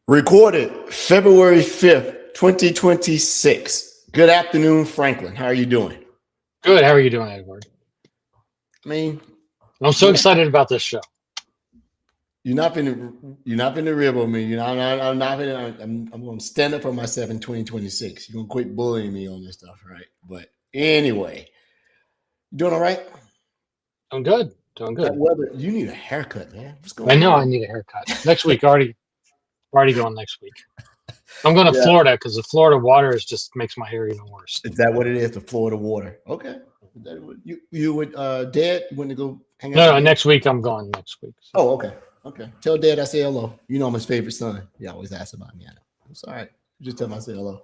Recorded February 5th, 2026. Good afternoon, Franklin. How are you doing? Good. How are you doing, Edward? I mean, I'm so excited about this show. you're not gonna rib on me. I'm not gonna. I'm gonna stand up for myself in 2026. You're gonna quit bullying me on this stuff, right? But anyway, you doing all right? I'm good. Doing That good. weather. You need a haircut, man. What's going I know on? I need a haircut next week. Already going next week. I'm going to Yeah. Florida because the Florida water just makes my hair even worse. Is that what it is? The Florida water. Okay. You would Dad went to go hang out. No, next week I'm going next week. So. Oh, okay. Okay. Tell Dad I say hello. You know I'm his favorite son. He always asks about me. I know. I'm sorry. Just tell him I say hello.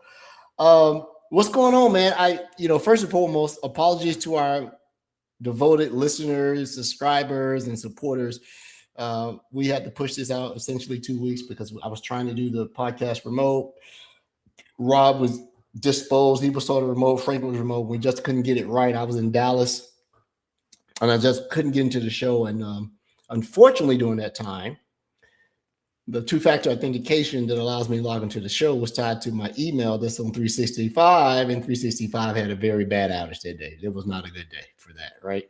What's going on, man? First and foremost, apologies to our devoted listeners, subscribers, and supporters. We had to push this out essentially 2 weeks because I was trying to do the podcast remote. Rob was disposed. He was sort of remote. Franklin was remote. We just couldn't get it right. I was in Dallas, and I just couldn't get into the show. And unfortunately, during that time, the two-factor authentication that allows me to log into the show was tied to my email that's on 365, and 365 had a very bad outage that day. It was not a good day for that, right?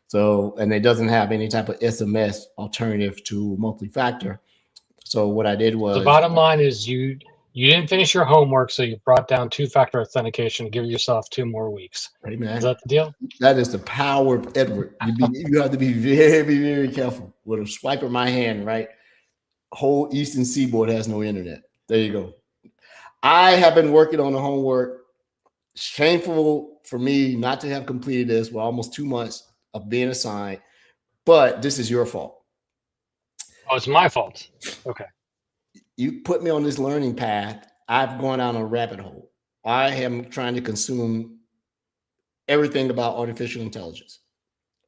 So, and it doesn't have any type of SMS alternative to multi-factor. So what I did was... The bottom line is you didn't finish your homework, so you brought down two-factor authentication to give yourself 2 more weeks. Right, man. Is that the deal? That is the power of Edward. You have to be very, very careful with a swipe of my hand, right? Whole Eastern Seaboard has no internet. There you go. I have been working on the homework. Shameful for me not to have completed this. We're almost 2 months of being assigned, but this is your fault. Oh, it's my fault. Okay. You put me on this learning path. I've gone down a rabbit hole. I am trying to consume everything about artificial intelligence,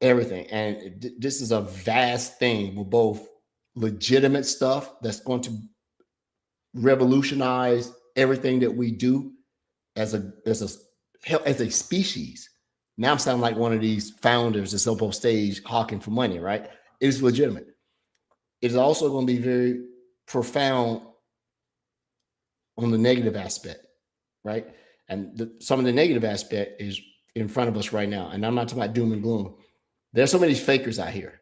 everything. And this is a vast thing with both legitimate stuff that's going to revolutionize everything that we do as a species. Now I'm sounding like one of these founders that's up on stage hawking for money, right? It is legitimate. It is also going to be very profound on the negative aspect, right? And some of the negative aspect is in front of us right now. And I'm not talking about doom and gloom. There's so many fakers out here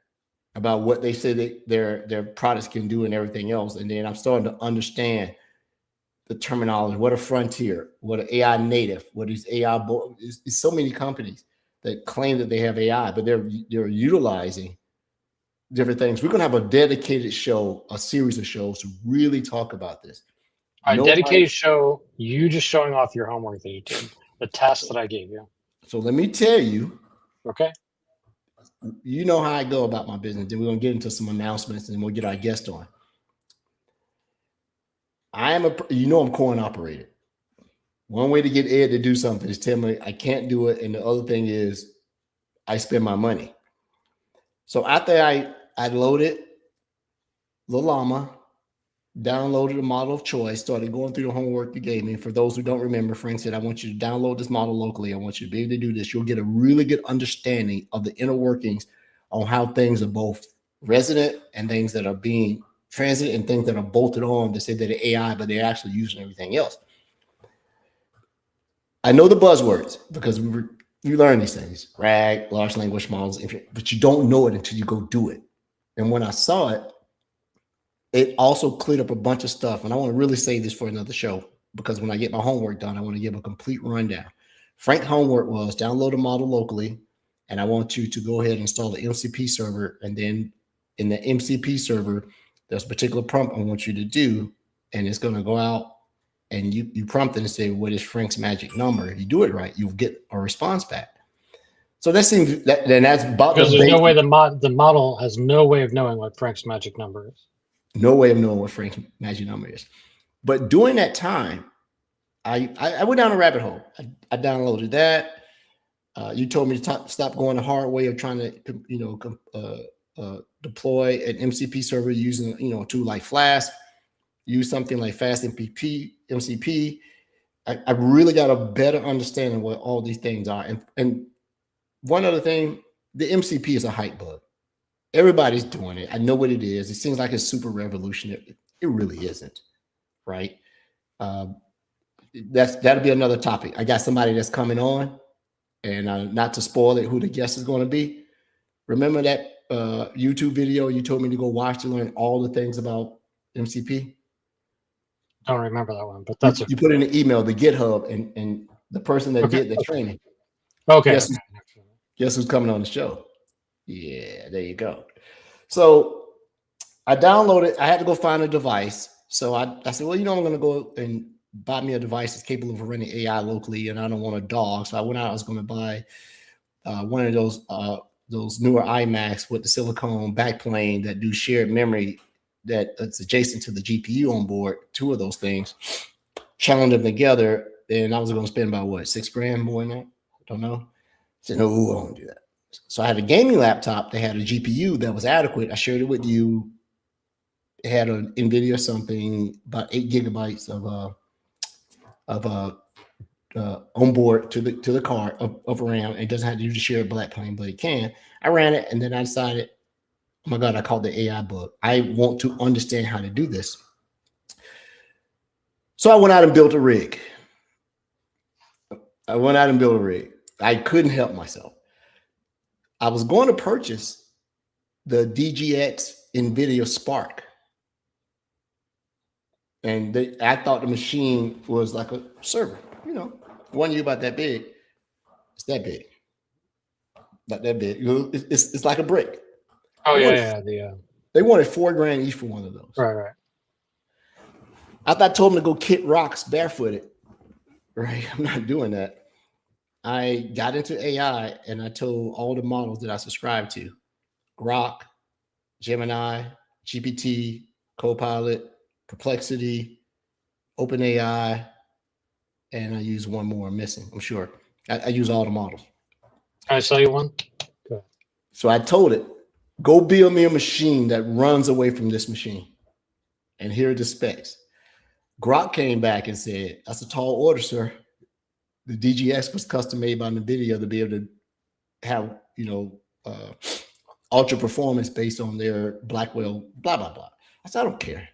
about what they say that their products can do and everything else. And then I'm starting to understand the terminology, what a frontier, what an AI native, what is AI. It's so many companies that claim that they have AI, but they're utilizing different things. We're going to have a dedicated show, a series of shows to really talk about this. A dedicated show, you just showing off your homework that you did, the task that I gave you. So let me tell you. Okay. You know how I go about my business. Then we're going to get into some announcements and then we'll get our guest on. I'm coin operated. One way to get Ed to do something is tell me I can't do it. And the other thing is I spend my money. So after I loaded the Llama, downloaded a model of choice, started going through the homework you gave me. For those who don't remember, Frank said, I want you to download this model locally. I want you to be able to do this. You'll get a really good understanding of the inner workings on how things are both resident and things that are being transit and things that are bolted on to say that they're AI, but they're actually using everything else. I know the buzzwords because you learn these things, RAG, large language models, but you don't know it until you go do it. And when I saw it, it also cleared up a bunch of stuff. And I want to really say this for another show, because when I get my homework done, I want to give a complete rundown. Frank's homework was download a model locally. And I want you to go ahead and install the MCP server. And then in the MCP server, there's a particular prompt I want you to do. And it's going to go out and you prompt it and say, what is Frank's magic number? If you do it right, you'll get a response back. So that seems then that's about because there's no way the model has no way of knowing what Frank's magic number is. No way of knowing what Frank's magic number is. But during that time, I went down a rabbit hole. I downloaded that. You told me to stop going the hard way of trying to, deploy an MCP server using, a tool like Flask. Use something like Fast MCP. I really got a better understanding of what all these things are. And one other thing, the MCP is a hype bug. Everybody's doing it. I know what it is. It seems like it's super revolutionary. It really isn't. right? That'll be another topic. I got somebody that's coming on, and not to spoil it, who the guest is going to be. Remember that YouTube video you told me to go watch to learn all the things about MCP? Don't remember that one, but that's you put in the email, the GitHub, and the person that did the training. Okay. Guess who's coming on the show? Yeah, there you go. So I downloaded. I had to go find a device. So I said, well, I'm going to go and buy me a device that's capable of running AI locally, and I don't want a dog. So I went out. I was going to buy one of those newer iMacs with the silicone backplane that do shared memory that's adjacent to the GPU on board. 2 of those things, challenge them together, and I was going to spend about what, $6,000 more than that? I don't know. I said, no, I won't do that. So I had a gaming laptop that had a GPU that was adequate. I shared it with you. It had an NVIDIA something, about 8 gigabytes of onboard to the car of RAM. It doesn't have to use the shared backplane, but it can. I ran it, and then I decided, oh my God, I called the AI bug. I want to understand how to do this. So I went out and built a rig. I couldn't help myself. I was going to purchase the DGX NVIDIA Spark. And I thought the machine was like a server, one you about that big. It's that big. Not that big. It's like a brick. Oh, yeah. They wanted $4,000 each for one of those. Right. After I told them to go kick rocks barefooted, right? I'm not doing that. I got into AI and I told all the models that I subscribe to, Grok, Gemini, GPT, Copilot, Perplexity, OpenAI, and I use one more. I'm missing, I'm sure. I use all the models. Can I sell you one? Good. So I told it, go build me a machine that runs away from this machine. And here are the specs. Grok came back and said, that's a tall order, sir. The DGX was custom made by NVIDIA to be able to have, ultra performance based on their Blackwell, blah, blah, blah. I said, I don't care.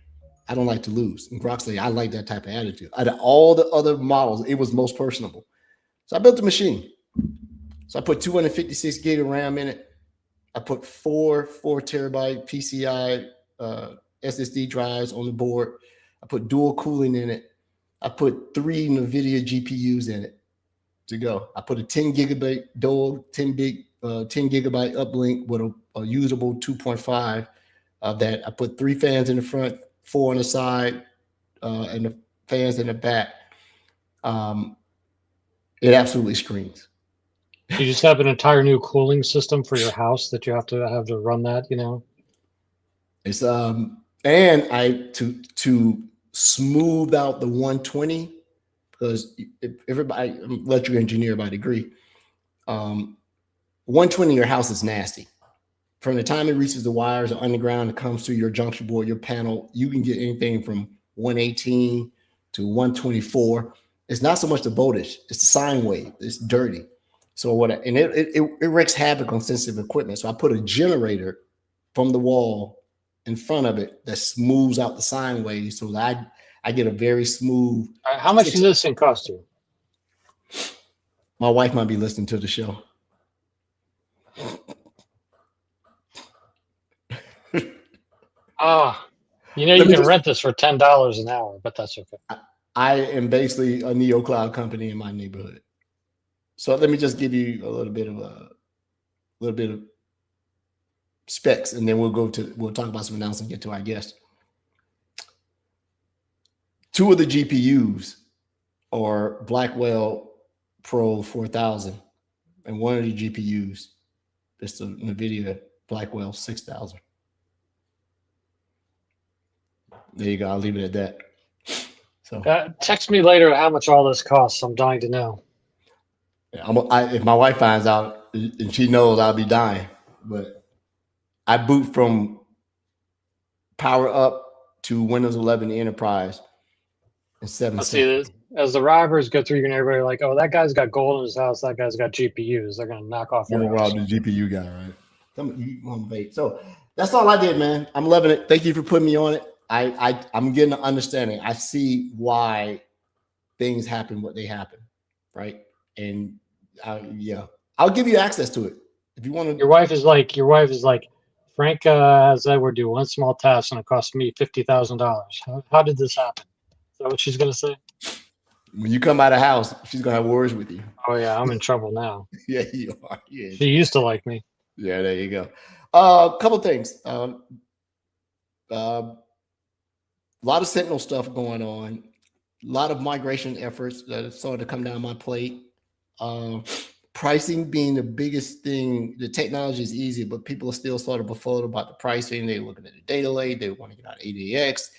I don't like to lose. And Grok said, I like that type of attitude. Out of all the other models, it was most personable. So I built the machine. So I put 256 gig of RAM in it. I put 4 terabyte PCI SSD drives on the board. I put dual cooling in it. I put 3 NVIDIA GPUs in it to go. I put a 10 gigabyte uplink with a usable 2.5 of that. I put 3 fans in the front, 4 on the side, and the fans in the back. It absolutely screams. You just have an entire new cooling system for your house that you have to run that, It's and I to smooth out the 120, because if everybody, I'm an electrical engineer by degree, 120 in your house is nasty. From the time it reaches the wires or underground, it comes to your junction board, your panel, you can get anything from 118 to 124. It's not so much the voltage, it's the sine wave. It's dirty. So it wreaks havoc on sensitive equipment. So I put a generator from the wall in front of it that smooths out the sine waves, so that I get a very smooth. How much does this thing cost you? My wife might be listening to the show. You can rent this for $10 an hour, but that's okay. I am basically a neo cloud company in my neighborhood. So let me just give you a little bit of specs, and then we'll talk about some announcements and get to our guest. 2 of the GPUs are Blackwell Pro 4000, and one of the GPUs is the NVIDIA Blackwell 6000. There you go. I'll leave it at that. So text me later how much all this costs. I'm dying to know. If my wife finds out and she knows, I'll be dying. But I boot from Power Up to Windows 11 Enterprise in 7 seconds. As the robbers go through, you're gonna everybody like, oh, that guy's got gold in his house. That guy's got GPUs. They're gonna knock off. You're gonna rob the GPU guy, right? You want to bait. So that's all I did, man. I'm loving it. Thank you for putting me on it. I'm getting an understanding. I see why things happen what they happen, right? And yeah, I'll give you access to it if you want to. Your wife is like, Frank has Edward do one small task and it cost me $50,000. How did this happen? Is that what she's gonna say? When you come out of the house, she's gonna have words with you. Oh yeah, I'm in trouble now. Yeah, you are. Yeah, She used to like me. yeah. There you go. A couple things. A lot of Sentinel stuff going on. A lot of migration efforts that are starting to come down my plate. Pricing being the biggest thing. The technology is easy, but people are still sort of befuddled about the pricing. They're looking at the data lake. They want to get out of ADX.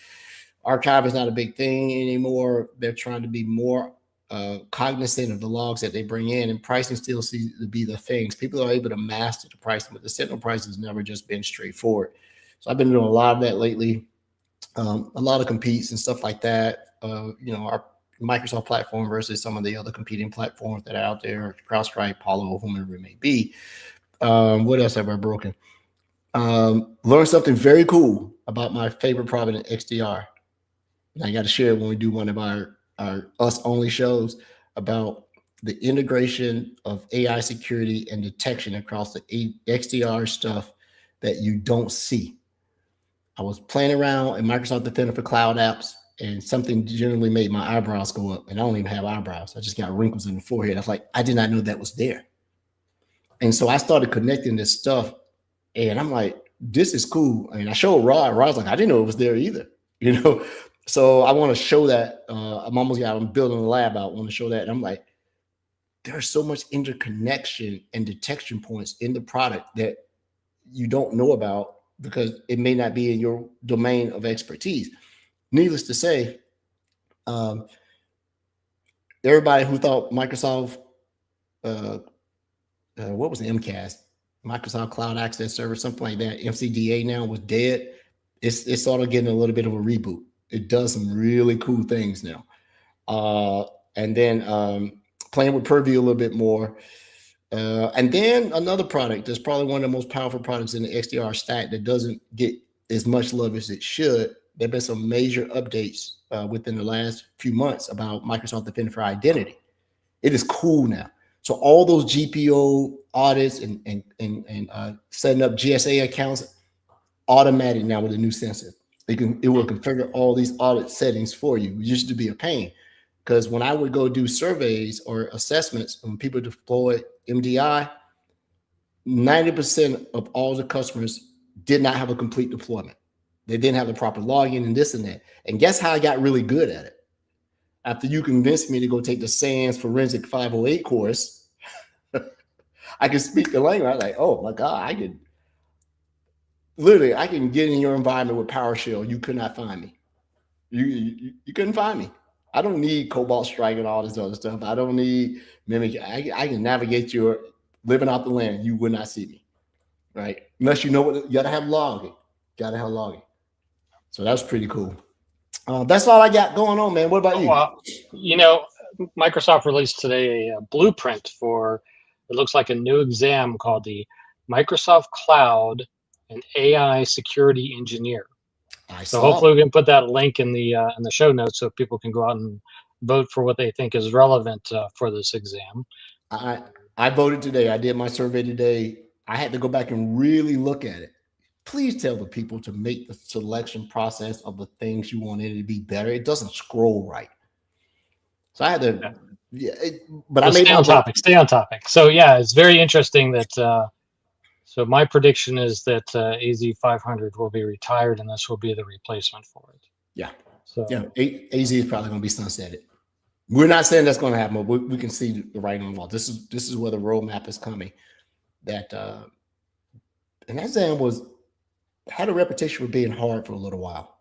Archive is not a big thing anymore. They're trying to be more cognizant of the logs that they bring in, and pricing still seems to be the things. People are able to master the pricing, but the Sentinel price has never just been straightforward. So I've been doing a lot of that lately. A lot of competes and stuff like that. Our Microsoft platform versus some of the other competing platforms that are out there, CrowdStrike, Palo, whomever it may be. What else have I broken? Learned something very cool about my favorite product in XDR. And I got to share it when we do one of our us only shows about the integration of AI security and detection across the XDR stuff that you don't see. I was playing around in Microsoft Defender for cloud apps, and something generally made my eyebrows go up. And I don't even have eyebrows. I just got wrinkles in the forehead. I was like, I did not know that was there. And so I started connecting this stuff, and I'm like, this is cool. And I showed Rod. Rod's like, I didn't know it was there either. So I want to show that. I'm building a lab out. I want to show that. And I'm like, there's so much interconnection and detection points in the product that you don't know about because it may not be in your domain of expertise. Needless to say, everybody who thought Microsoft, what was the MCAS? Microsoft Cloud Access Server, something like that, MCDA now was dead. It's sort of getting a little bit of a reboot. It does some really cool things now. And then playing with Purview a little bit more. And then another product that's probably one of the most powerful products in the XDR stack that doesn't get as much love as it should. There have been some major updates within the last few months about Microsoft Defender for Identity. It is cool now. So all those GPO audits and setting up GSA accounts, automatic now with a new sensor. It will configure all these audit settings for you. It used to be a pain because when I would go do surveys or assessments, when people deploy MDI, 90% of all the customers did not have a complete deployment. They didn't have the proper login and this and that. And guess how I got really good at it? After you convinced me to go take the SANS Forensic 508 course, I could speak the language. I was like, oh my God, I can get in your environment with PowerShell. You could not find me. You couldn't find me. I don't need Cobalt Strike and all this other stuff. I don't need Mimic. I can navigate your living off the land. You would not see me, right? Unless you know what you gotta have logging. Gotta have logging. So that's pretty cool. That's all I got going on, man. What about you? Well, Microsoft released today a blueprint for, it looks like a new exam called the Microsoft Cloud and AI Security Engineer. So hopefully we can put that link in the show notes so people can go out and vote for what they think is relevant for this exam. I voted today. I did my survey today. I had to go back and really look at it. Please tell the people to make the selection process of the things you want it to be better. It doesn't scroll right. So I had to, but I made stay on topic. Stay on topic. So yeah, it's very interesting that. So my prediction is that AZ500 will be retired, and this will be the replacement for it. Yeah. So yeah, AZ is probably going to be sunsetted. We're not saying that's going to happen, but we can see the writing on the wall. This is where the roadmap is coming. That and that exam had a reputation for being hard for a little while.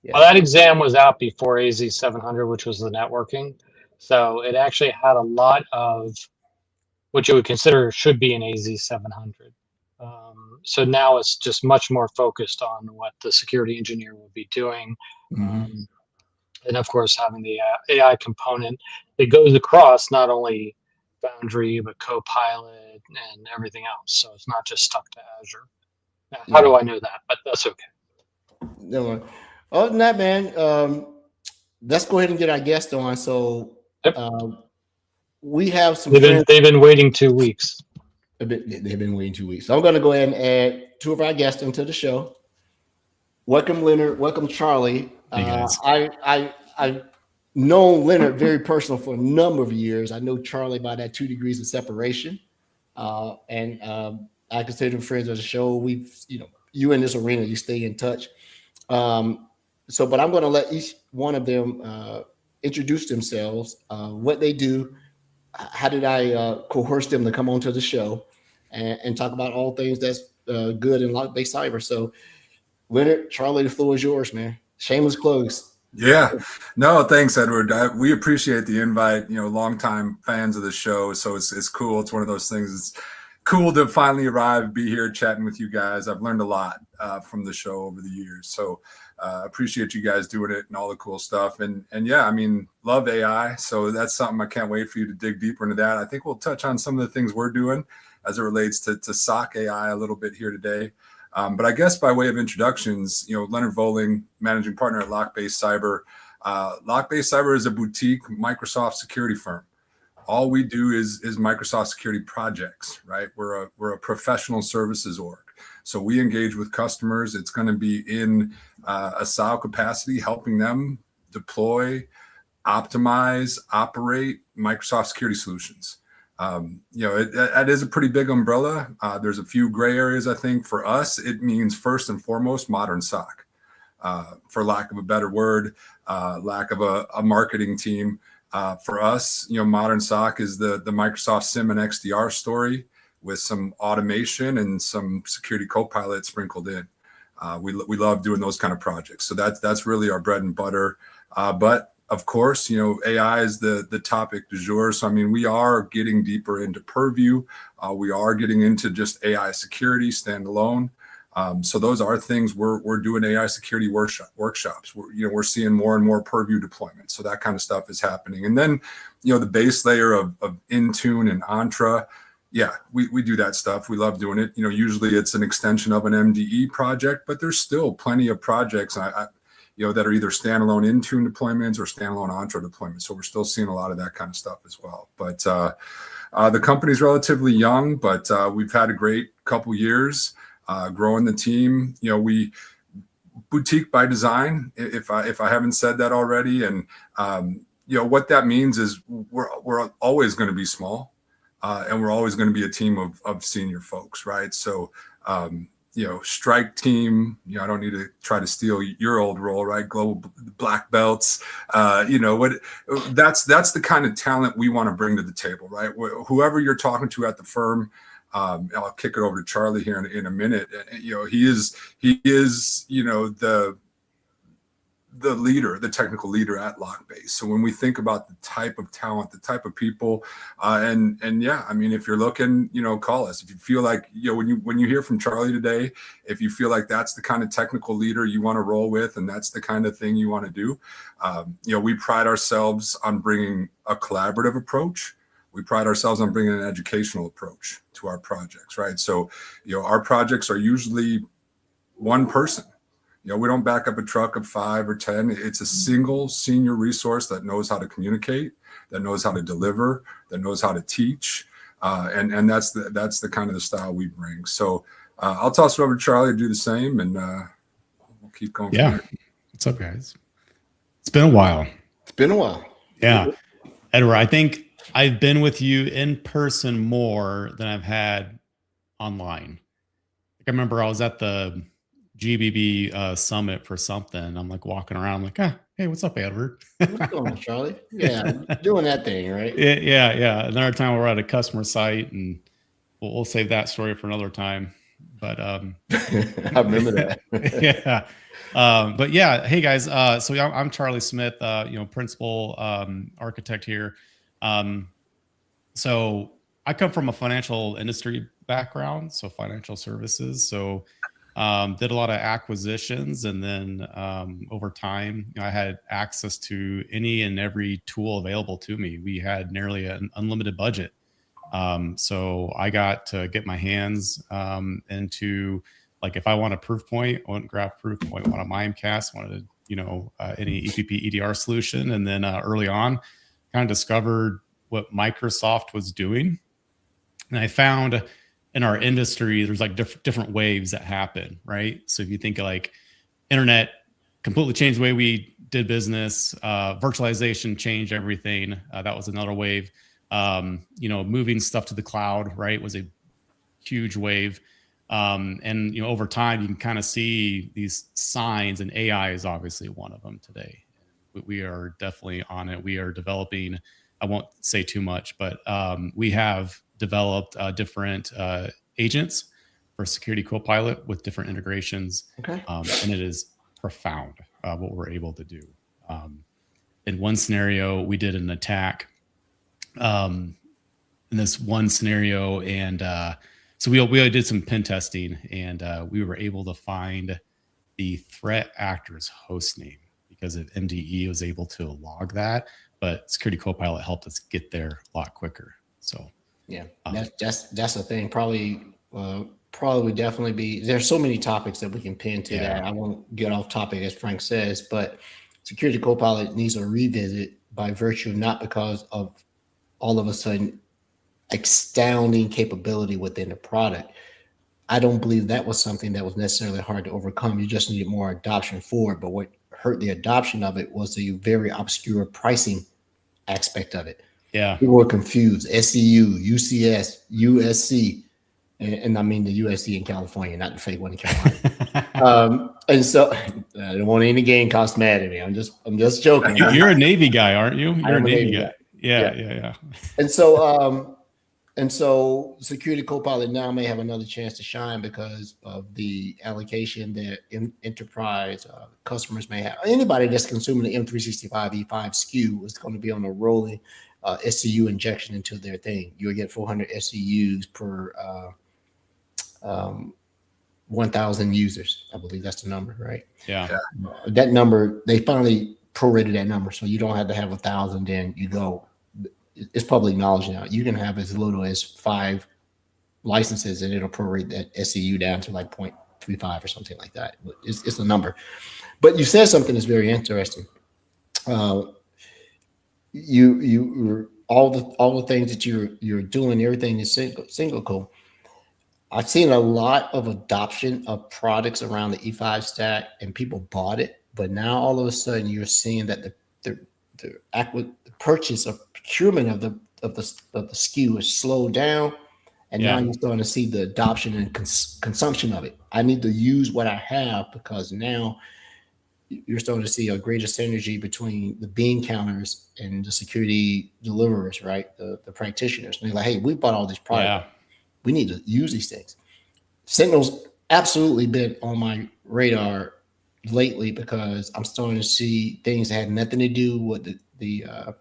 Yeah. Well, that exam was out before AZ700, which was the networking. So it actually had a lot of what you would consider should be an AZ700. So now it's just much more focused on what the security engineer will be doing. Mm-hmm. And of course, having the AI component that goes across not only Foundry, but Copilot and everything else. So it's not just stuck to Azure. Now, how do I know that? But that's okay. No. Other than that, man, let's go ahead and get our guest on. So Yep. We have some They've friends. been waiting 2 weeks. They've been waiting 2 weeks. So I'm going to go ahead and add two of our guests into the show. Welcome, Leonard. Welcome, Charlie. Hey guys. I've known Leonard very personal for a number of years. I know Charlie by that 2 degrees of separation. And I consider them friends of the show. We've, you in this arena, you stay in touch. But I'm going to let each one of them introduce themselves, what they do. How did I coerce them to come onto the show and talk about all things that's good in lock-based cyber? So, Leonard, Charlie, the floor is yours, man. Shameless plugs. Yeah, no, thanks, Edward. We appreciate the invite. Longtime fans of the show, so it's cool. It's one of those things. It's cool to finally arrive, be here chatting with you guys. I've learned a lot from the show over the years, so appreciate you guys doing it and all the cool stuff. And yeah, I mean, love AI, so that's something I can't wait for you to dig deeper into that. I think we'll touch on some of the things we're doing as it relates to SOC AI a little bit here today. But I guess by way of introductions, Leonard Voling, managing partner at Lock-Based Cyber. Lock-Based Cyber is a boutique Microsoft security firm. All we do is Microsoft security projects, right? We're a professional services org. So we engage with customers. It's going to be in a SIEM capacity, helping them deploy, optimize, operate Microsoft security solutions. That is a pretty big umbrella. There's a few gray areas. I think for us, it means first and foremost, modern SOC, for lack of a better word, lack of a marketing team. For us, modern SOC is the Microsoft SIEM and XDR story with some automation and some security copilot sprinkled in. We love doing those kind of projects. So that's really our bread and butter. But of course, AI is the topic du jour. So, I mean, we are getting deeper into Purview. We are getting into just AI security standalone. So those are things we're doing AI security workshops. We're seeing more and more Purview deployments. So that kind of stuff is happening. And then, the base layer of Intune and Entra. Yeah, we do that stuff. We love doing it. Usually it's an extension of an MDE project, but there's still plenty of projects that are either standalone Intune deployments or standalone Entra deployments. So we're still seeing a lot of that kind of stuff as well. But the company's relatively young, but we've had a great couple years growing the team. We boutique by design, if I haven't said that already. And what that means is we're always going to be small, and we're always going to be a team of senior folks, right? So strike team, I don't need to try to steal your old role, right? Global black belts, that's the kind of talent we want to bring to the table, right? Whoever you're talking to at the firm, I'll kick it over to Charlie here in a minute. He is the leader, the technical leader at Lock-Based. So when we think about the type of talent, the type of people, and yeah, I mean, if you're looking, call us. If you feel like, when you hear from Charlie today, if you feel like that's the kind of technical leader you want to roll with, and that's the kind of thing you want to do, we pride ourselves on bringing a collaborative approach. We pride ourselves on bringing an educational approach to our projects, right? So, our projects are usually one person. We don't back up a truck of 5 or 10. It's a single senior resource that knows how to communicate, that knows how to deliver, that knows how to teach, and that's the kind of the style we bring. So I'll toss it over to Charlie to do the same, and we'll keep going. Yeah, what's up, guys? It's been a while. Yeah, Edward, I think I've been with you in person more than I've had online. I remember I was at the GBB summit for something. I'm like walking around, like, hey, what's up, Edward? What's going on, Charlie? Yeah, doing that thing, right? Yeah. Another time we're at a customer site, and we'll save that story for another time. But I remember that. Yeah. But yeah, hey guys. So I'm Charlie Smith, principal architect here. So I come from a financial industry background, so financial services. So did a lot of acquisitions, and then over time, I had access to any and every tool available to me. We had nearly an unlimited budget. So I got to get my hands into Like if I want a proof point, I want to grab proof point, want a Mimecast, wanted any EPP EDR solution. And then early on, kind of discovered what Microsoft was doing. And I found in our industry, there's like different waves that happen, right? So if you think of like internet completely changed the way we did business, virtualization changed everything. That was another wave. Moving stuff to the cloud, right, was a huge wave. And over time, you can kind of see these signs, and AI is obviously one of them today. We are definitely on it. We are developing, I won't say too much, but we have developed different agents for Security Copilot with different integrations. Okay. And it is profound what we're able to do. In one scenario, we did an attack in this one scenario, and so we did some pen testing, and we were able to find the threat actor's host name because of MDE was able to log that, but Security Copilot helped us get there a lot quicker. So yeah, that's the thing. Probably definitely be. There's so many topics that we can pin to that. I won't get off topic as Frank says, but Security Copilot needs a revisit by virtue, not because of all of a sudden astounding capability within the product. I don't believe that was something that was necessarily hard to overcome. You just needed more adoption for it. But what hurt the adoption of it was the very obscure pricing aspect of it. Yeah. People were confused. SEU, UCS, USC, and I mean the USC in California, not the fake one in Carolina. And so I don't want any game cost mad at me. I'm just joking. You're a Navy guy, aren't you? You're a Navy guy. Yeah. And so Security Copilot now may have another chance to shine because of the allocation that enterprise customers may have. Anybody that's consuming the M365 E5 SKU is going to be on a rolling SCU injection into their thing. You'll get 400 SCUs per 1,000 users. I believe that's the number, right? Yeah. That number, they finally prorated that number. So you don't have to have 1,000, then you go. It's public knowledge now. You can have as little as 5 licenses and it'll prorate that SCU down to like 0.35 or something like that. It's a number. But you said something that's very interesting. You all the things that you're doing, everything is single code. I've seen a lot of adoption of products around the E5 stack, and people bought it. But now all of a sudden, you're seeing that the purchase of procurement of the SKU is slowed down, and now you're starting to see the adoption and consumption of it. I need to use what I have because now you're starting to see a greater synergy between the bean counters and the security deliverers, right? The practitioners. And they're like, hey, we bought all these products. Yeah. We need to use these things. Sentinel's absolutely been on my radar lately because I'm starting to see things that had nothing to do with the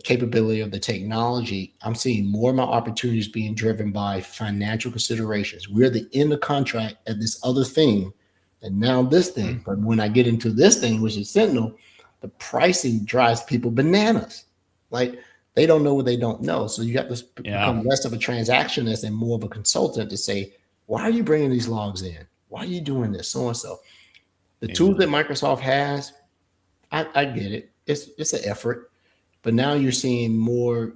capability of the technology. I'm seeing more of my opportunities being driven by financial considerations. We're the end of contract at this other thing, and now this thing. But when I get into this thing, which is Sentinel, the pricing drives people bananas. Like they don't know what they don't know. So you have to become less of a transactionist and more of a consultant to say, why are you bringing these logs in? Why are you doing this? So and so. The tools that Microsoft has, I get it. It's an effort. But now you're seeing more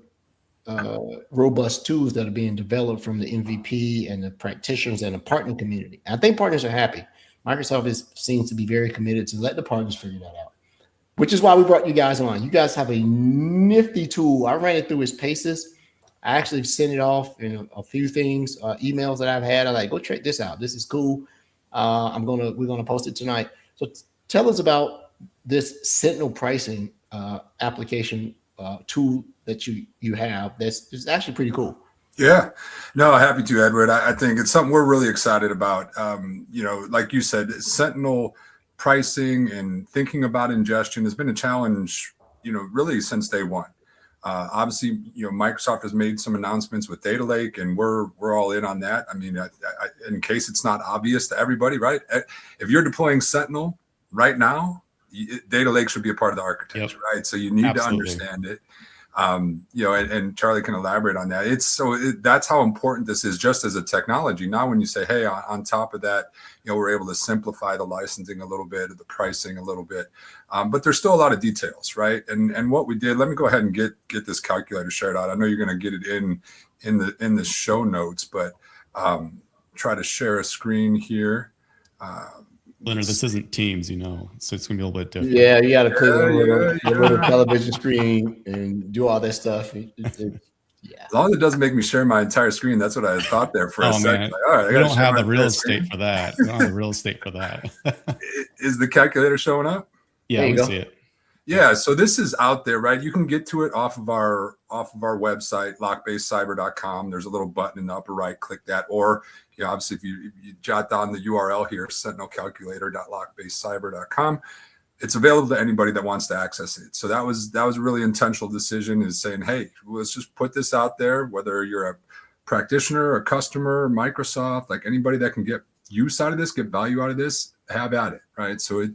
robust tools that are being developed from the MVP and the practitioners and the partner community. I think partners are happy. Microsoft seems to be very committed to let the partners figure that out, which is why we brought you guys on. You guys have a nifty tool. I ran it through its paces. I actually sent it off in a few things, emails that I've had. I'm like, go check this out. This is cool. We're gonna post it tonight. So tell us about this Sentinel pricing application tool that you have. It's actually pretty cool. Yeah, no, happy to, Edward. I think it's something we're really excited about. Like you said, Sentinel pricing and thinking about ingestion has been a challenge, really since day one. Obviously, Microsoft has made some announcements with Data Lake, and we're all in on that. I mean, in case it's not obvious to everybody, right? If you're deploying Sentinel right now, Data Lake should be a part of the architecture, right? So you need to understand it. And Charlie can elaborate on that. That's how important this is just as a technology. Now, when you say, hey, on top of that, we're able to simplify the licensing a little bit, the pricing a little bit, but there's still a lot of details, right? And what we did, let me go ahead and get this calculator shared out. I know you're going to get it in the show notes, but try to share a screen here. Leonard, this isn't Teams, so it's gonna be a little bit different. Yeah, you got to click on the little television screen and do all that stuff. Yeah. As long as it doesn't make me share my entire screen, that's what I thought there for a second. Man. Like, all right, we don't have the real estate for that. We don't have the real estate for that. Is the calculator showing up? Yeah, we see it. Yeah, so this is out there, right? You can get to it off of our website, lockbasecyber.com. There's a little button in the upper right. Click that, or obviously if you jot down the URL here, sentinelcalculator.lockbasecyber.com. It's available to anybody that wants to access it. So that was a really intentional decision, is saying, hey, let's just put this out there. Whether you're a practitioner, a customer, Microsoft, like anybody that can get use out of this, get value out of this, have at it, right? So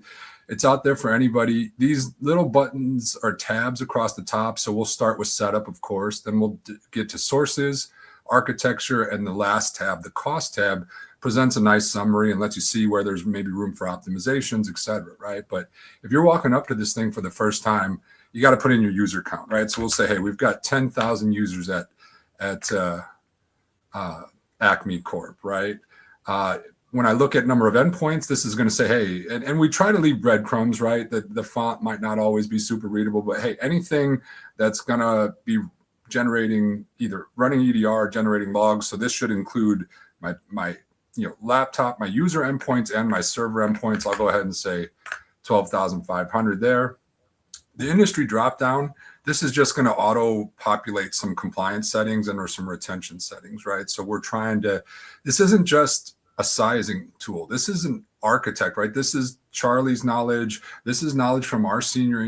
it's out there for anybody. These little buttons are tabs across the top. So we'll start with setup, of course. Then we'll get to sources, architecture, and the last tab, the cost tab, presents a nice summary and lets you see where there's maybe room for optimizations, et cetera, right? But if you're walking up to this thing for the first time, you got to put in your user count, right? So we'll say, hey, we've got 10,000 users at Acme Corp, right? When I look at number of endpoints, this is going to say, hey, and we try to leave breadcrumbs, right? The font might not always be super readable, but hey, anything that's going to be generating, either running EDR, generating logs. So this should include my laptop, my user endpoints, and my server endpoints. I'll go ahead and say 12,500 there. The industry dropdown, this is just going to auto populate some compliance settings and or some retention settings, right? So we're trying to, this isn't just a sizing tool. This is an architect, right? This is Charlie's knowledge. This is knowledge from our senior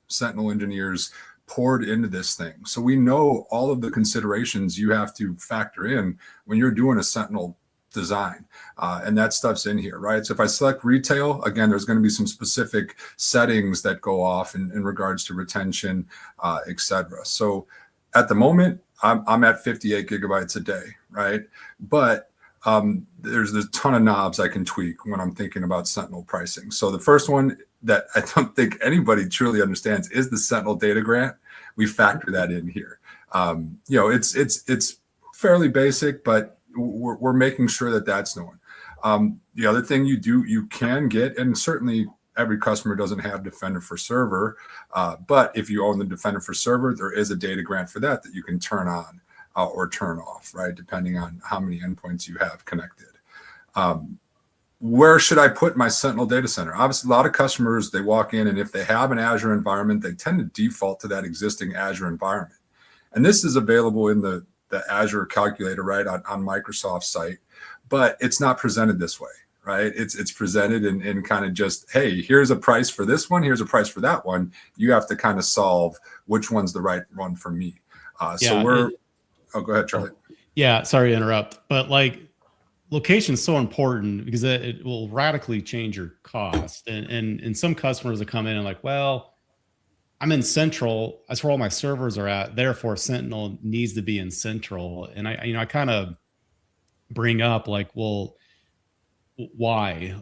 Sentinel engineers poured into this thing. So we know all of the considerations you have to factor in when you're doing a Sentinel design, and that stuff's in here, right? So if I select retail, again, there's going to be some specific settings that go off in regards to retention, et cetera. So at the moment, I'm at 58 gigabytes a day, right? But there's a ton of knobs I can tweak when I'm thinking about Sentinel pricing. So the first one that I don't think anybody truly understands is the Sentinel data grant. We factor that in here. It's fairly basic, but we're making sure that that's known. The other thing you can get, and certainly every customer doesn't have Defender for Server, but if you own the Defender for Server, there is a data grant for that you can turn on or turn off, right? Depending on how many endpoints you have connected. Where should I put my Sentinel data center? Obviously, a lot of customers, they walk in, and if they have an Azure environment, they tend to default to that existing Azure environment. And this is available in the Azure calculator, right, on Microsoft's site, but it's not presented this way, right? It's presented in kind of just, hey, here's a price for this one, here's a price for that one. You have to kind of solve which one's the right one for me. So go ahead, Charlie. Yeah, sorry to interrupt, but like location is so important because it will radically change your cost. And some customers that come in and like, well, I'm in Central. That's where all my servers are at. Therefore, Sentinel needs to be in Central. And I kind of bring up like, well, why?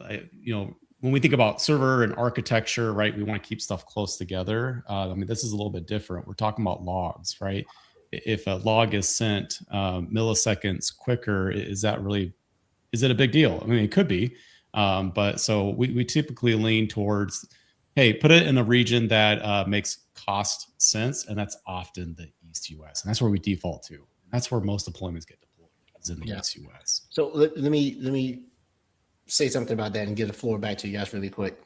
When we think about server and architecture, right? We want to keep stuff close together. This is a little bit different. We're talking about logs, right? If a log is sent milliseconds quicker, is it a big deal? It could be. But so we typically lean towards, hey, put it in a region that makes cost sense, and that's often the East US, and that's where we default to. That's where most deployments get deployed, is in the East US. So let me say something about that and get the floor back to you guys really quick.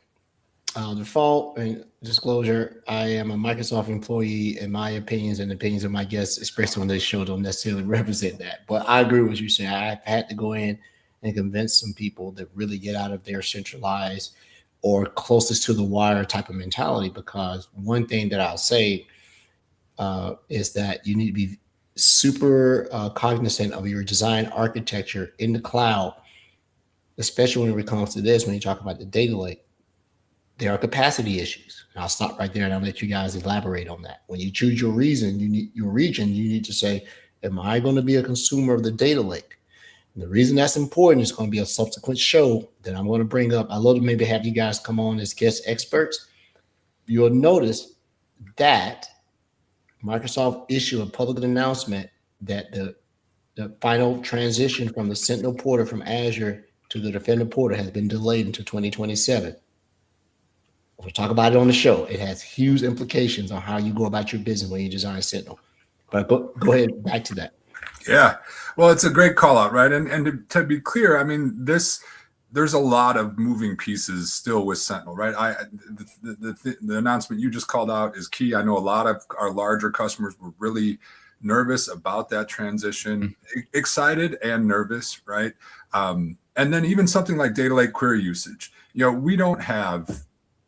Default and disclosure, I am a Microsoft employee, and my opinions and opinions of my guests expressed on this show don't necessarily represent that. But I agree with you saying. I've had to go in and convince some people to really get out of their centralized or closest to the wire type of mentality, because one thing that I'll say is that you need to be super cognizant of your design architecture in the cloud, especially when it comes to this, when you talk about the data lake. there are capacity issues. And I'll stop right there and I'll let you guys elaborate on that. When you choose your region, you need to say, am I going to be a consumer of the data lake? And the reason that's important is going to be a subsequent show that I'm going to bring up. I'd love to maybe have you guys come on as guest experts. You'll notice that Microsoft issued a public announcement that the final transition from the Sentinel portal from Azure to the Defender portal has been delayed until 2027. We'll talk about it on the show. It has huge implications on how you go about your business when you design Sentinel. But go ahead, back to that. Yeah, well, it's a great call out, right? And to be clear, I mean, there's a lot of moving pieces still with Sentinel, right? The announcement you just called out is key. I know a lot of our larger customers were really nervous about that transition, excited and nervous, right? And then even something like data lake query usage. We don't have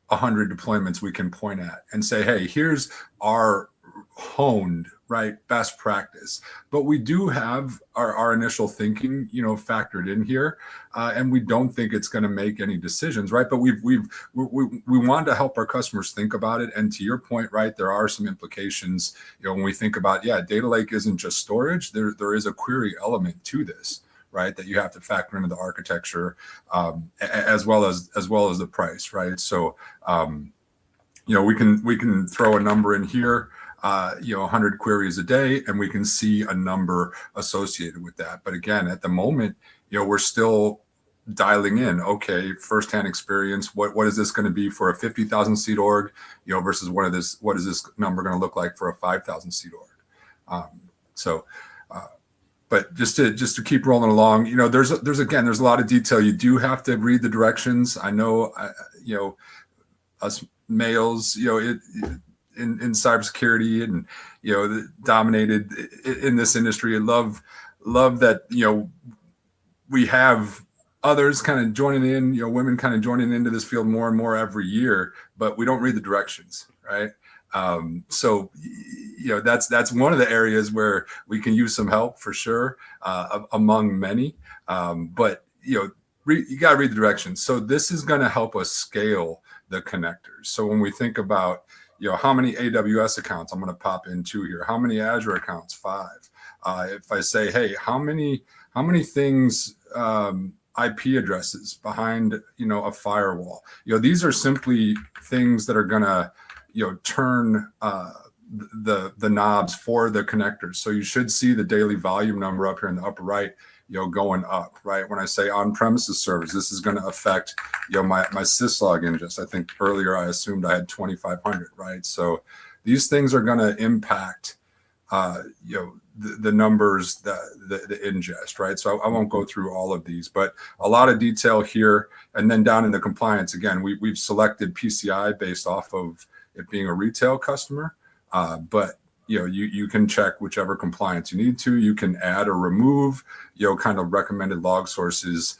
100 deployments we can point at and say, hey, here's our honed, right, best practice. But we do have our initial thinking, factored in here, and we don't think it's going to make any decisions, right? But we want to help our customers think about it. And to your point, right, there are some implications, when we think about, data lake isn't just storage. There is a query element to this, right, that you have to factor into the architecture, as well as the price, right? So, we can throw a number in here, 100 queries a day, and we can see a number associated with that. But again, at the moment, we're still dialing in, okay, firsthand experience. What is this going to be for a 50,000 seat org, versus what is this number going to look like for a 5,000 seat org? But just to keep rolling along, there's a lot of detail. You do have to read the directions. I know, us males, in cybersecurity and dominated in this industry, love that we have others kind of joining in, women kind of joining into this field more and more every year, but we don't read the directions, right? So that's one of the areas where we can use some help for sure, among many. But you got to read the directions. So this is going to help us scale the connectors. So when we think about how many AWS accounts I'm going to pop into here, how many Azure accounts? 5. If I say, hey, how many things, IP addresses behind a firewall, these are simply things that are going to turn the knobs for the connectors. So you should see the daily volume number up here in the upper right, going up, right? When I say on-premises servers, this is going to affect, my syslog ingest. I think earlier I assumed I had 2,500, right? So these things are going to impact, the numbers, the ingest, right? So I won't go through all of these, but a lot of detail here. And then down in the compliance, again, we've selected PCI based off of it being a retail customer, but you can check whichever compliance you need to. You can add or remove, kind of recommended log sources.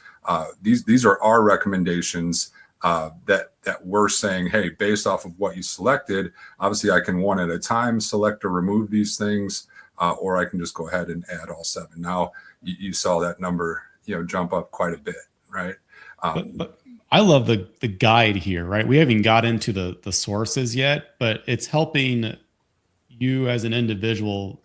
These are our recommendations that we're saying, hey, based off of what you selected, obviously I can one at a time select or remove these things, or I can just go ahead and add all 7. Now you saw that number, jump up quite a bit, right? But I love the guide here, right? We haven't got into the sources yet, but it's helping you as an individual.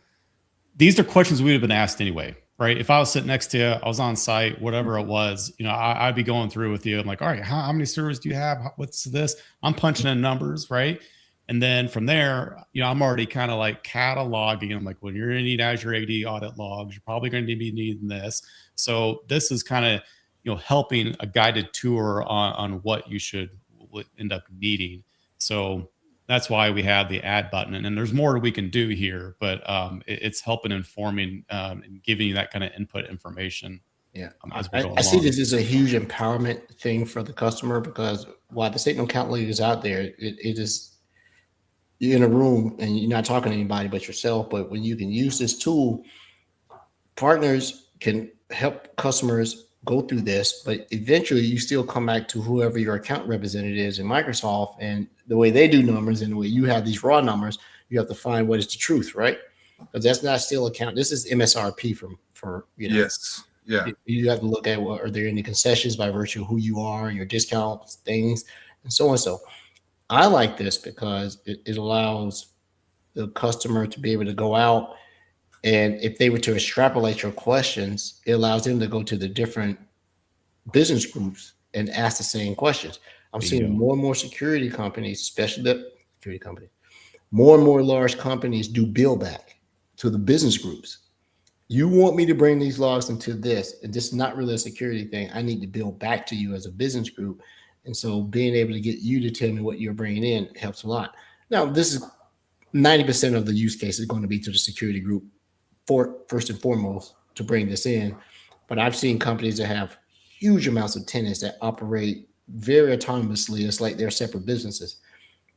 These are questions we would have been asked anyway, right? If I was sitting next to you, I was on site, whatever it was, I'd be going through with you. I'm like, all right, how many servers do you have? What's this? I'm punching in numbers, right? And then from there, I'm already kind of like cataloging. I'm like, well, you're going to need Azure AD audit logs. You're probably going to be needing this. So this is kind of, helping a guided tour on what you should end up needing. So that's why we have the add button. And there's more we can do here, but it's helping informing and giving you that kind of input information. Yeah, as we go I see along. this as a huge empowerment thing for the customer, because while the Sentinel account lead is out there, it is, you're in a room and you're not talking to anybody but yourself. But when you can use this tool, partners can help customers go through this, but eventually you still come back to whoever your account representative is in Microsoft, and the way they do numbers and the way you have these raw numbers, you have to find what is the truth, right? Because that's not still account. This is MSRP for Yes. Yeah. You have to look at, are there any concessions by virtue of who you are, your discounts, things, and so on. So I like this because it allows the customer to be able to go out, and if they were to extrapolate your questions, it allows them to go to the different business groups and ask the same questions. I'm seeing more and more security companies, especially the security companies, more and more large companies do bill back to the business groups. You want me to bring these logs into this, and this is not really a security thing. I need to bill back to you as a business group. And so being able to get you to tell me what you're bringing in helps a lot. Now, this is 90% of the use case is going to be to the security group first and foremost to bring this in. But I've seen companies that have huge amounts of tenants that operate very autonomously. It's like they're separate businesses.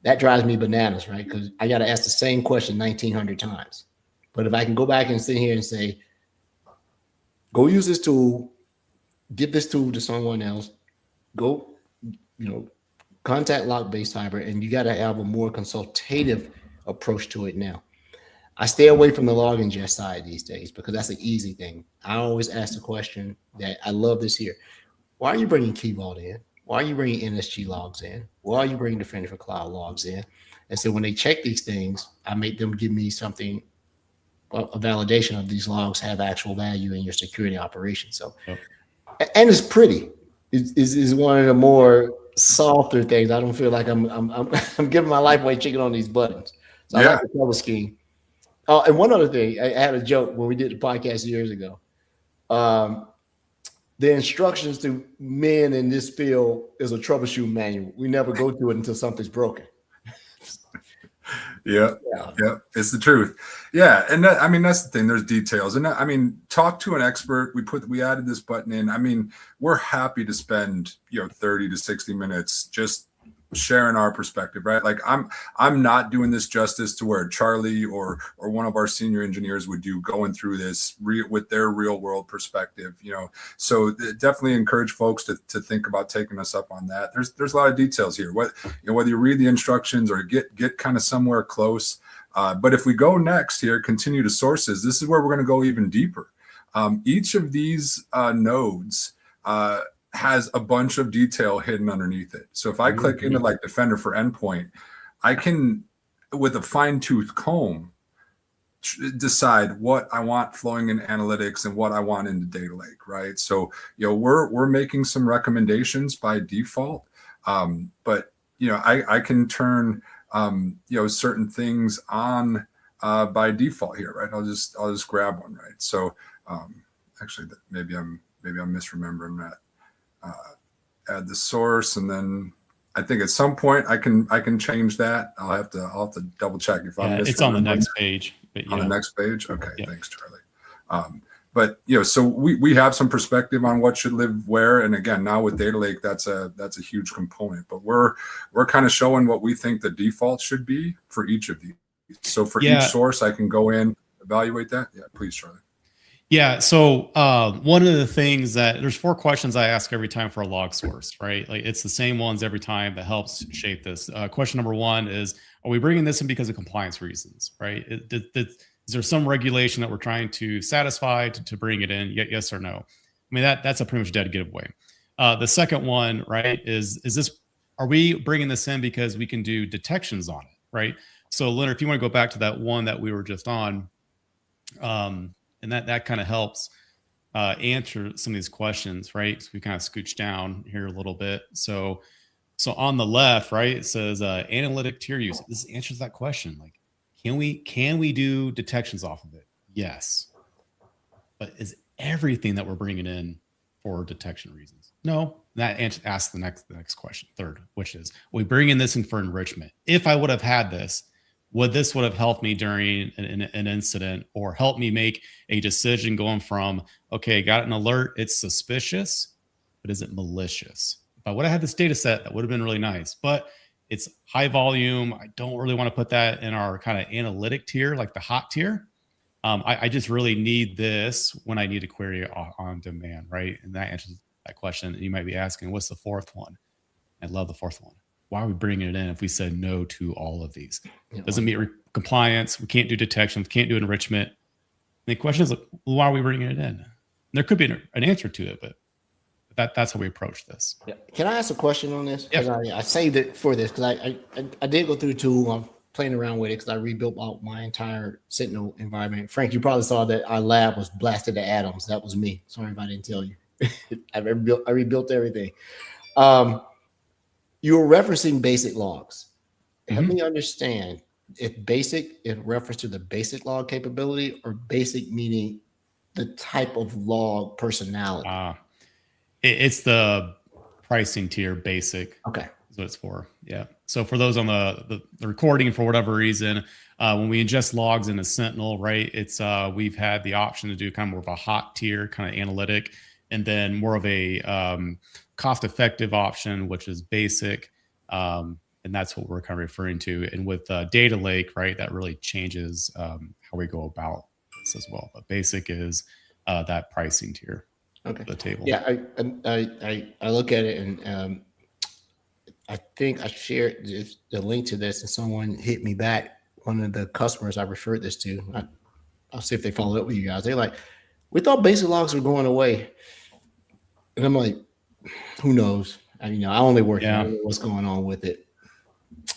That drives me bananas, right? Because I got to ask the same question 1,900 times. But if I can go back and sit here and say, go use this tool, give this tool to someone else, go, contact lock-based hybrid, and you got to have a more consultative approach to it now. I stay away from the log ingest side these days because that's an easy thing. I always ask the question that I love this here. Why are you bringing Key Vault in? Why are you bringing NSG logs in? Why are you bringing Defender for Cloud logs in? And so when they check these things, I make them give me something, a validation of these logs have actual value in your security operation. So, and it's pretty. It's one of the more softer things. I don't feel like I'm giving my life away chicken on these buttons. So I like the color scheme. Oh, and one other thing, I had a joke when we did the podcast years ago. The instructions to men in this field is a troubleshoot manual. We never go to it until something's broken. Yeah. It's the truth. Yeah. And that's the thing. There's details. And talk to an expert. We added this button in. We're happy to spend, 30 to 60 minutes just sharing our perspective, right? Like I'm not doing this justice to where Charlie or one of our senior engineers would do, going through this with their real world perspective, so definitely encourage folks to think about taking us up on that. There's a lot of details here, whether you read the instructions or get kind of somewhere close. But if we go next here, continue to sources, this is where we're going to go even deeper. Each of these nodes has a bunch of detail hidden underneath it. So if I click into like Defender for Endpoint, I can, with a fine-tooth comb, decide what I want flowing in analytics and what I want in the data lake, right? So, we're making some recommendations by default, but I can turn certain things on by default here, right? I'll just grab one, right? So actually, maybe I'm misremembering that. Add the source, and then I think at some point I can change that. I'll have to double check if I'm. It's on the next page. But, on the next page, okay. Yeah. Thanks, Charlie. But so we have some perspective on what should live where, and again, now with Data Lake, that's a huge component. But we're kind of showing what we think the default should be for each of these. So for each source, I can go in, evaluate that. Yeah, please, Charlie. Yeah. So one of the things there's 4 questions I ask every time for a log source, right? Like it's the same ones every time that helps shape this. Question number 1 is, are we bringing this in because of compliance reasons, right? Is there some regulation that we're trying to satisfy to bring it in? Yes or no? That's a pretty much dead giveaway. The second one, right, is are we bringing this in because we can do detections on it, right? So Leonard, if you want to go back to that one that we were just on, and that kind of helps answer some of these questions, right? So we kind of scooch down here a little bit. So on the left, right, it says analytic tier use. This answers that question. Like, can we do detections off of it? Yes. But is everything that we're bringing in for detection reasons? No. That asks the next question, third, which is, we bring in this in for enrichment. If I would have had this, would have helped me during an incident, or helped me make a decision going from, okay, got an alert, it's suspicious, but is it malicious? If I would have had this data set, that would have been really nice, but it's high volume. I don't really want to put that in our kind of analytic tier, like the hot tier. I just really need this when I need to query on demand, right? And that answers that question. And you might be asking, what's the 4th one? I love the 4th one. Why are we bringing it in if we said no to all of these? Doesn't meet compliance. We can't do detection. We can't do enrichment. And the question is, why are we bringing it in? There could be an answer to it, but that's how we approach this. Yeah. Can I ask a question on this? Because Yeah. I saved it for this because I did go through the tool. I'm playing around with it because I rebuilt out my entire Sentinel environment. Frank, you probably saw that our lab was blasted to atoms. That was me. Sorry if I didn't tell you. I rebuilt everything. You were referencing basic logs. Help me understand if basic in reference to the basic log capability, or basic meaning the type of log personality. It's the pricing tier basic. Okay. Is what it's for. Yeah. So for those on the recording, for whatever reason, when we ingest logs into Sentinel, right, it's we've had the option to do kind of more of a hot tier kind of analytic, and then more of a cost-effective option, which is basic. And that's what we're kind of referring to. And with Data Lake, right, that really changes how we go about this as well. But basic is that pricing tier. Okay. The table. Yeah, I look at it, and I think I shared the link to this, and someone hit me back. One of the customers I referred this to. I'll see if they followed up with you guys. They're like, "We thought basic logs were going away," and I'm like, "Who knows?" I only work. I don't know what's going on with it.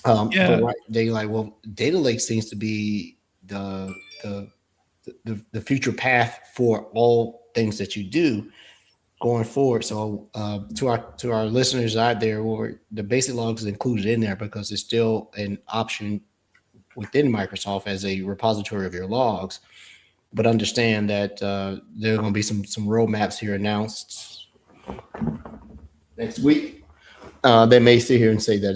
But they like, well, Data Lake seems to be the future path for all things that you do going forward. So to our listeners out there, the basic logs is included in there because it's still an option within Microsoft as a repository of your logs. But understand that there are going to be some roadmaps here announced next week. They may sit here and say that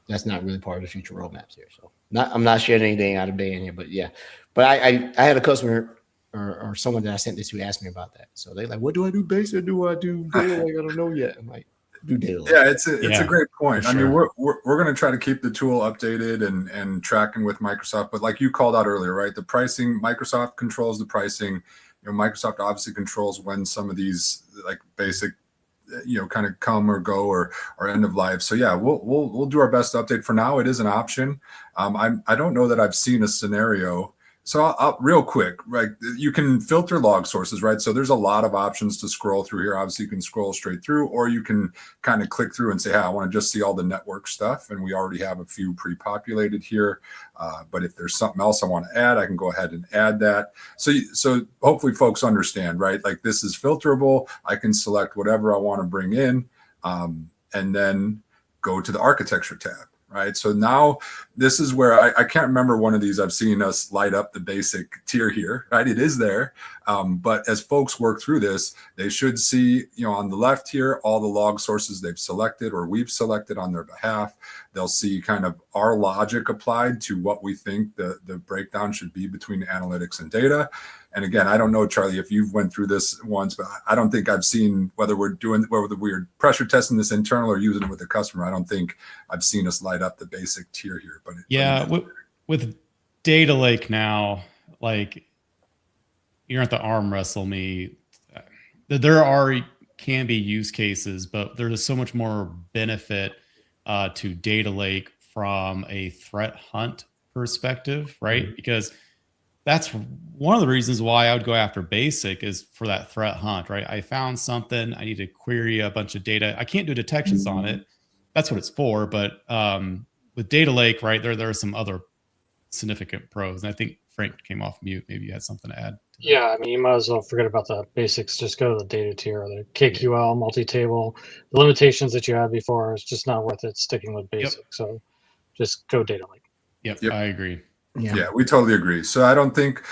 that's not really part of the future roadmaps here. So I'm not sharing anything out of band here, but yeah. But I had a customer or someone that I sent this to ask me about that. So they're like, "What do I do basic? Or do I do Data Lake? I don't know yet." I'm like, "Do Data Lake." Yeah, it's a great point. Sure. I mean, we're going to try to keep the tool updated and tracking with Microsoft. But like you called out earlier, right? The pricing, Microsoft controls the pricing. Microsoft obviously controls when some of these like basic, kind of come or go or end of life. So yeah, we'll do our best to update. For now, it is an option. I don't know that I've seen a scenario. So I'll real quick, right? You can filter log sources, right? So there's a lot of options to scroll through here. Obviously, you can scroll straight through, or you can kind of click through and say, "Hey, I want to just see all the network stuff." And we already have a few pre-populated here. But if there's something else I want to add, I can go ahead and add that. So hopefully folks understand, right? Like this is filterable. I can select whatever I want to bring in, and then go to the architecture tab. Right. So now this is where I can't remember one of these. I've seen us light up the basic tier here. Right. It is there. But as folks work through this, they should see, on the left here, all the log sources they've selected or we've selected on their behalf. They'll see kind of our logic applied to what we think the breakdown should be between analytics and data. And again, I don't know, Charlie, if you've went through this once, but I don't think I've seen whether we're pressure testing this internal or using it with the customer. I don't think I've seen us light up the basic tier here. But with Data Lake now, like you're at the arm wrestle me. There can be use cases, but there's so much more benefit to Data Lake from a threat hunt perspective, right? Mm-hmm. Because that's one of the reasons why I would go after basic is for that threat hunt, right? I found something, I need to query a bunch of data. I can't do detections on it. That's what it's for. But with Data Lake, right, there are some other significant pros. And I think Frank came off mute. Maybe you had something to add. Yeah, I mean, you might as well forget about the basics. Just go to the data tier, the KQL, multi-table. The limitations that you had before is just not worth it sticking with basic. Yep. So just go Data Lake. Yep, I agree. Yeah, we totally agree. So I don't think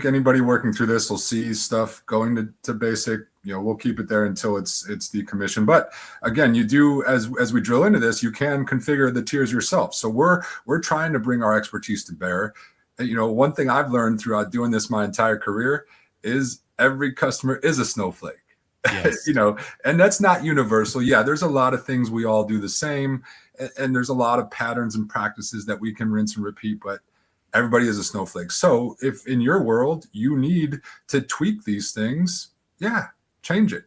anybody working through this will see stuff going to basic. We'll keep it there until it's decommissioned. But again, you do as we drill into this, you can configure the tiers yourself. So we're trying to bring our expertise to bear. One thing I've learned throughout doing this my entire career is every customer is a snowflake. Yes. And that's not universal. Yeah, there's a lot of things we all do the same, and there's a lot of patterns and practices that we can rinse and repeat, but everybody is a snowflake. So if in your world you need to tweak these things, change it.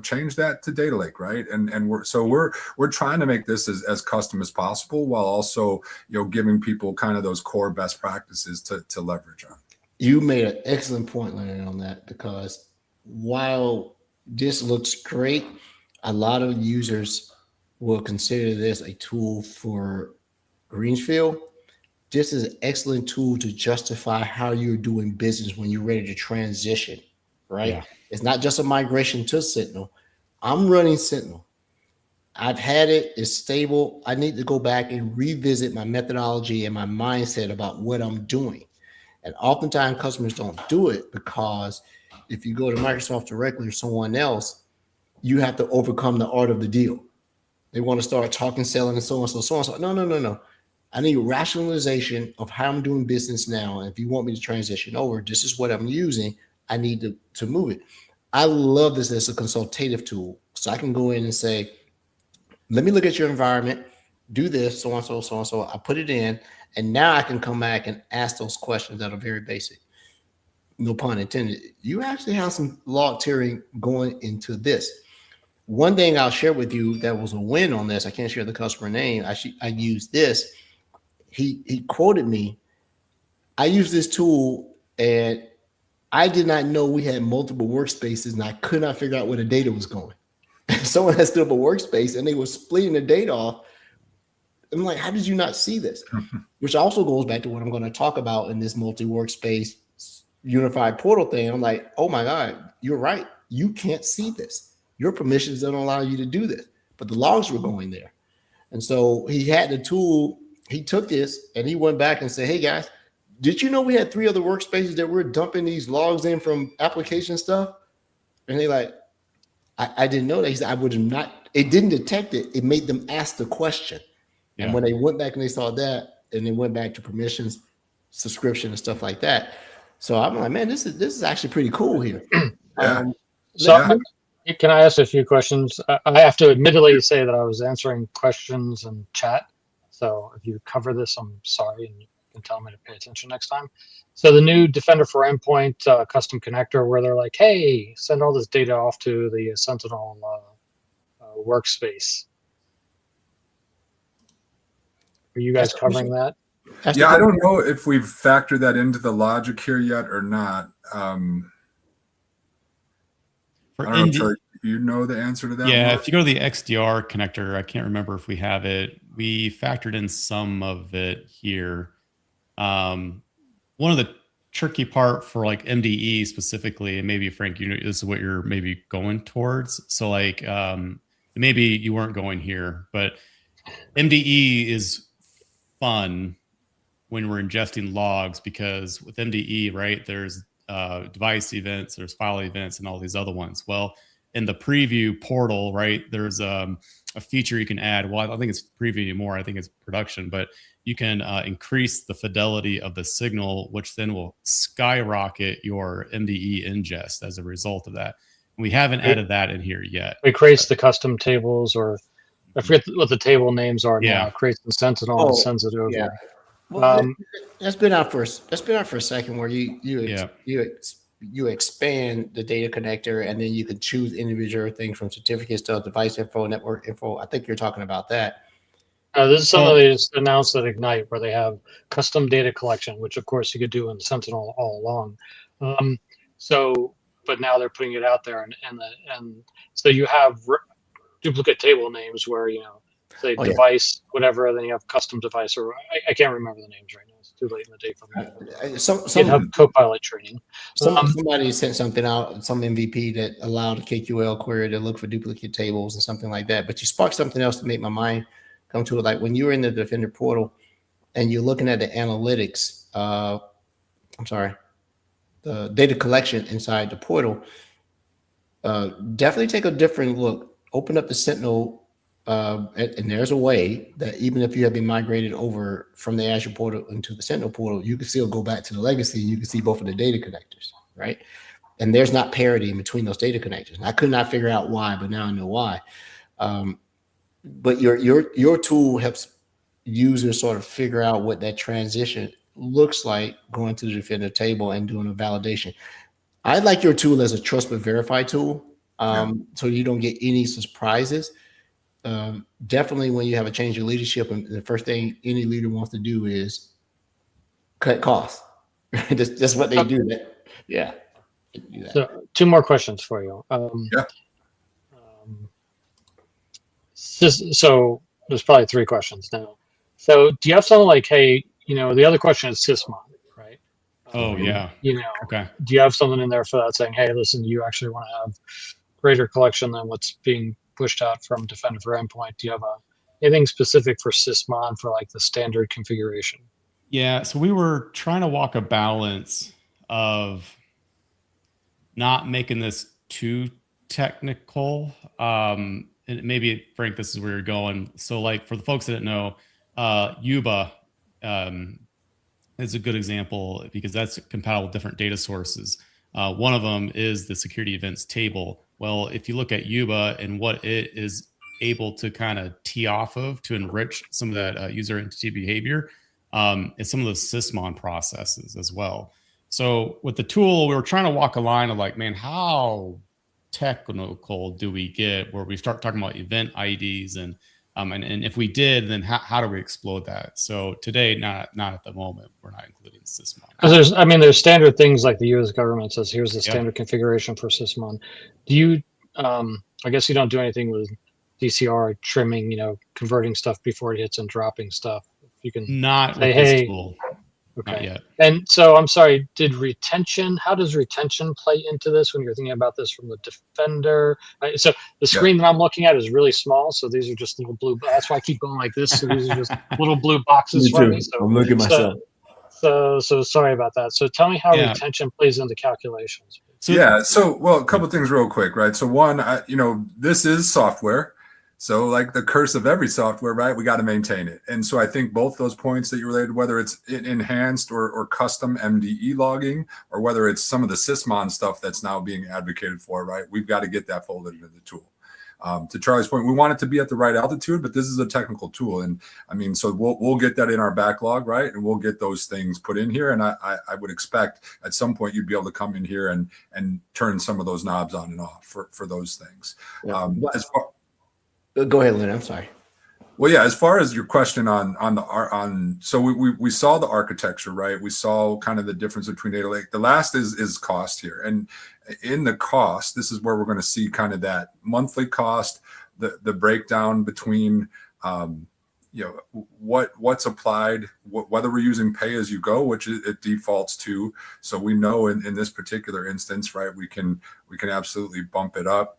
Change that to Data Lake, right? And we're trying to make this as custom as possible, while also giving people kind of those core best practices to leverage on. You made an excellent point, Leonard, on that, because while this looks great, a lot of users will consider this a tool for Greenfield. This is an excellent tool to justify how you're doing business when you're ready to transition, right? Yeah. It's not just a migration to Sentinel. I'm running Sentinel. I've had it. It's stable. I need to go back and revisit my methodology and my mindset about what I'm doing. And oftentimes customers don't do it because if you go to Microsoft directly or someone else, you have to overcome the art of the deal. They want to start talking, selling, and so on, so on. So no. I need rationalization of how I'm doing business now. And if you want me to transition over, this is what I'm using. I need to move it. I love this as a consultative tool. So I can go in and say, let me look at your environment, do this, so on, so on, so I put it in, and now I can come back and ask those questions that are very basic. No pun intended. You actually have some log tiering going into this. One thing I'll share with you that was a win on this, I can't share the customer name. I used this. He quoted me. I used this tool and I did not know we had multiple workspaces and I could not figure out where the data was going. Someone had stood up a workspace and they were splitting the data off. I'm like, how did you not see this? Which also goes back to what I'm going to talk about in this multi-workspace unified portal thing. I'm like, oh my God, you're right. You can't see this. Your permissions don't allow you to do this, but the logs were going there. And so he had the tool. He took this and he went back and said, hey guys, did you know we had 3 other workspaces that we're dumping these logs in from application stuff? And they like, I didn't know that. He said, I would have not, it didn't detect it. It made them ask the question. Yeah. And when they went back and they saw that, and they went back to permissions, subscription and stuff like that. So I'm like, man, this is actually pretty cool here. Can I ask a few questions? I have to admittedly say that I was answering questions in chat. So if you cover this, I'm sorry, and you can tell me to pay attention next time. So the new Defender for Endpoint custom connector where they're like, hey, send all this data off to the Sentinel workspace. Are you guys covering that? Yeah, I don't know if we've factored that into the logic here yet or not. I don't know, you know the answer to that? Yeah, if you go to the XDR connector, I can't remember if we have it. We factored in some of it here. One of the tricky part for like MDE specifically, and maybe Frank, you know, this is what you're maybe going towards. So like maybe you weren't going here, but MDE is fun when we're ingesting logs because with MDE, right, there's device events, there's file events, and all these other ones. Well, in the preview portal, right, there's a feature you can add. Well, I don't think it's preview anymore. I think it's production, but you can increase the fidelity of the signal, which then will skyrocket your MDE ingest as a result of that. We haven't added that in here yet. It creates the custom tables, or I forget what the table names are now. It creates the Sentinel and sends it over. Yeah. Well, that's been out for a second where you expand the data connector and then you can choose individual things from certificates to device info, network info. I think you're talking about that. This is something they just announced at Ignite where they have custom data collection, which of course you could do in Sentinel all along. But now they're putting it out there, and so you have duplicate table names where, you know, say device, whatever, then you have custom device, or I can't remember the names right now. It's too late in the day for me. GitHub Copilot training. Somebody sent something out, some MVP that allowed a KQL query to look for duplicate tables and something like that. But you sparked something else to make my mind come to it. Like when you're in the Defender portal and you're looking at the analytics, the data collection inside the portal, definitely take a different look. Open up the Sentinel, and there's a way that even if you have been migrated over from the Azure portal into the Sentinel portal, you can still go back to the legacy and you can see both of the data connectors, right? And there's not parity in between those data connectors. And I could not figure out why, but now I know why. But your tool helps users sort of figure out what that transition looks like going to the Defender table and doing a validation. I like your tool as a trust but verify tool, so you don't get any surprises. Definitely when you have a change in leadership, and the first thing any leader wants to do is cut costs. That's what they do. do that. So 2 more questions for you. Yeah. So there's probably 3 questions now. So do you have something like, hey, the other question is sysmon, right? Oh, yeah. Okay. Do you have something in there for that saying, hey, listen, you actually want to have greater collection than what's being pushed out from Defender for Endpoint? Do you have anything specific for sysmon for like the standard configuration? Yeah. So we were trying to walk a balance of not making this too technical. And maybe, Frank, this is where you're going. So like for the folks that didn't know, Yuba is a good example because that's compatible with different data sources. One of them is the security events table. Well, if you look at Yuba and what it is able to kind of tee off of to enrich some of that user entity behavior, is some of those sysmon processes as well. So with the tool, we were trying to walk a line of like, man, how technical do we get where we start talking about event IDs and if we did, then how do we explode that? So today, not at the moment, we're not including sysmon. Because there's standard things like the U.S. government says, here's the standard configuration for sysmon. Do you, I guess you don't do anything with DCR trimming, converting stuff before it hits and dropping stuff. You can not say, with this tool. Okay. Not yet. And so I'm sorry, how does retention play into this when you're thinking about this from the Defender? So the screen that I'm looking at is really small. So these are just little blue, that's why I keep going like this. So these are just little blue boxes for me. So I'm looking at myself. So sorry about that. So tell me how retention plays into calculations. So a couple of things real quick, right? So one, this is software. So like the curse of every software, right? We got to maintain it. And so I think both those points that you related, whether it's enhanced or custom MDE logging, or whether it's some of the sysmon stuff that's now being advocated for, right? We've got to get that folded into the tool. To Charlie's point, we want it to be at the right altitude, but this is a technical tool. And I mean, so we'll get that in our backlog, right? And we'll get those things put in here. And I would expect at some point you'd be able to come in here and turn some of those knobs on and off for those things. Yeah. Go ahead, Lynn. I'm sorry. Well, yeah, as far as your question so we saw the architecture, right? We saw kind of the difference between data lake. The last is cost here. And in the cost, this is where we're going to see kind of that monthly cost, the breakdown between what's applied, whether we're using pay as you go, which it defaults to. So we know in this particular instance, right, we can absolutely bump it up.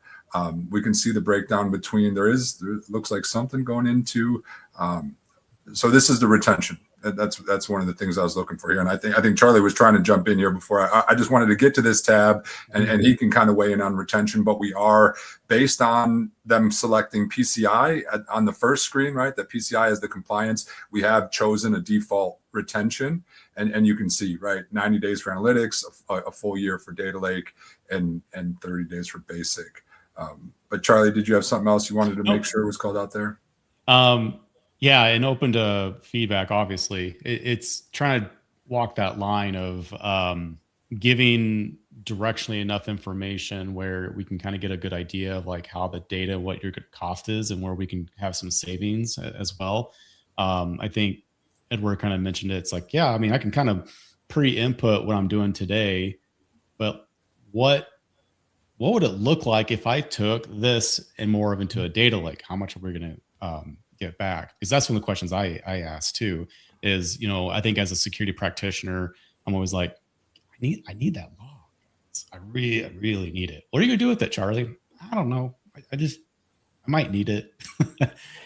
We can see the breakdown between there looks like something going into. So this is the retention. That's one of the things I was looking for here. And I think Charlie was trying to jump in here before. I just wanted to get to this tab and he can kind of weigh in on retention, but we are based on them selecting PCI on the first screen, right? That PCI is the compliance. We have chosen a default retention and you can see, right? 90 days for analytics, a full year for data lake and 30 days for basic. But Charlie, did you have something else you wanted to make sure was called out there? Yeah, and open to feedback, obviously. It's trying to walk that line of giving directionally enough information where we can kind of get a good idea of like how the data, what your cost is, and where we can have some savings as well. I think Edward kind of mentioned it. It's like, I mean, I can kind of pre-input what I'm doing today, but what would it look like if I took this and more of into a data lake? How much are we going to get back? Because that's one of the questions I ask too is, I think as a security practitioner, I'm always like, I need that log. I really need it. What are you going to do with it, Charlie? I don't know. I might need it.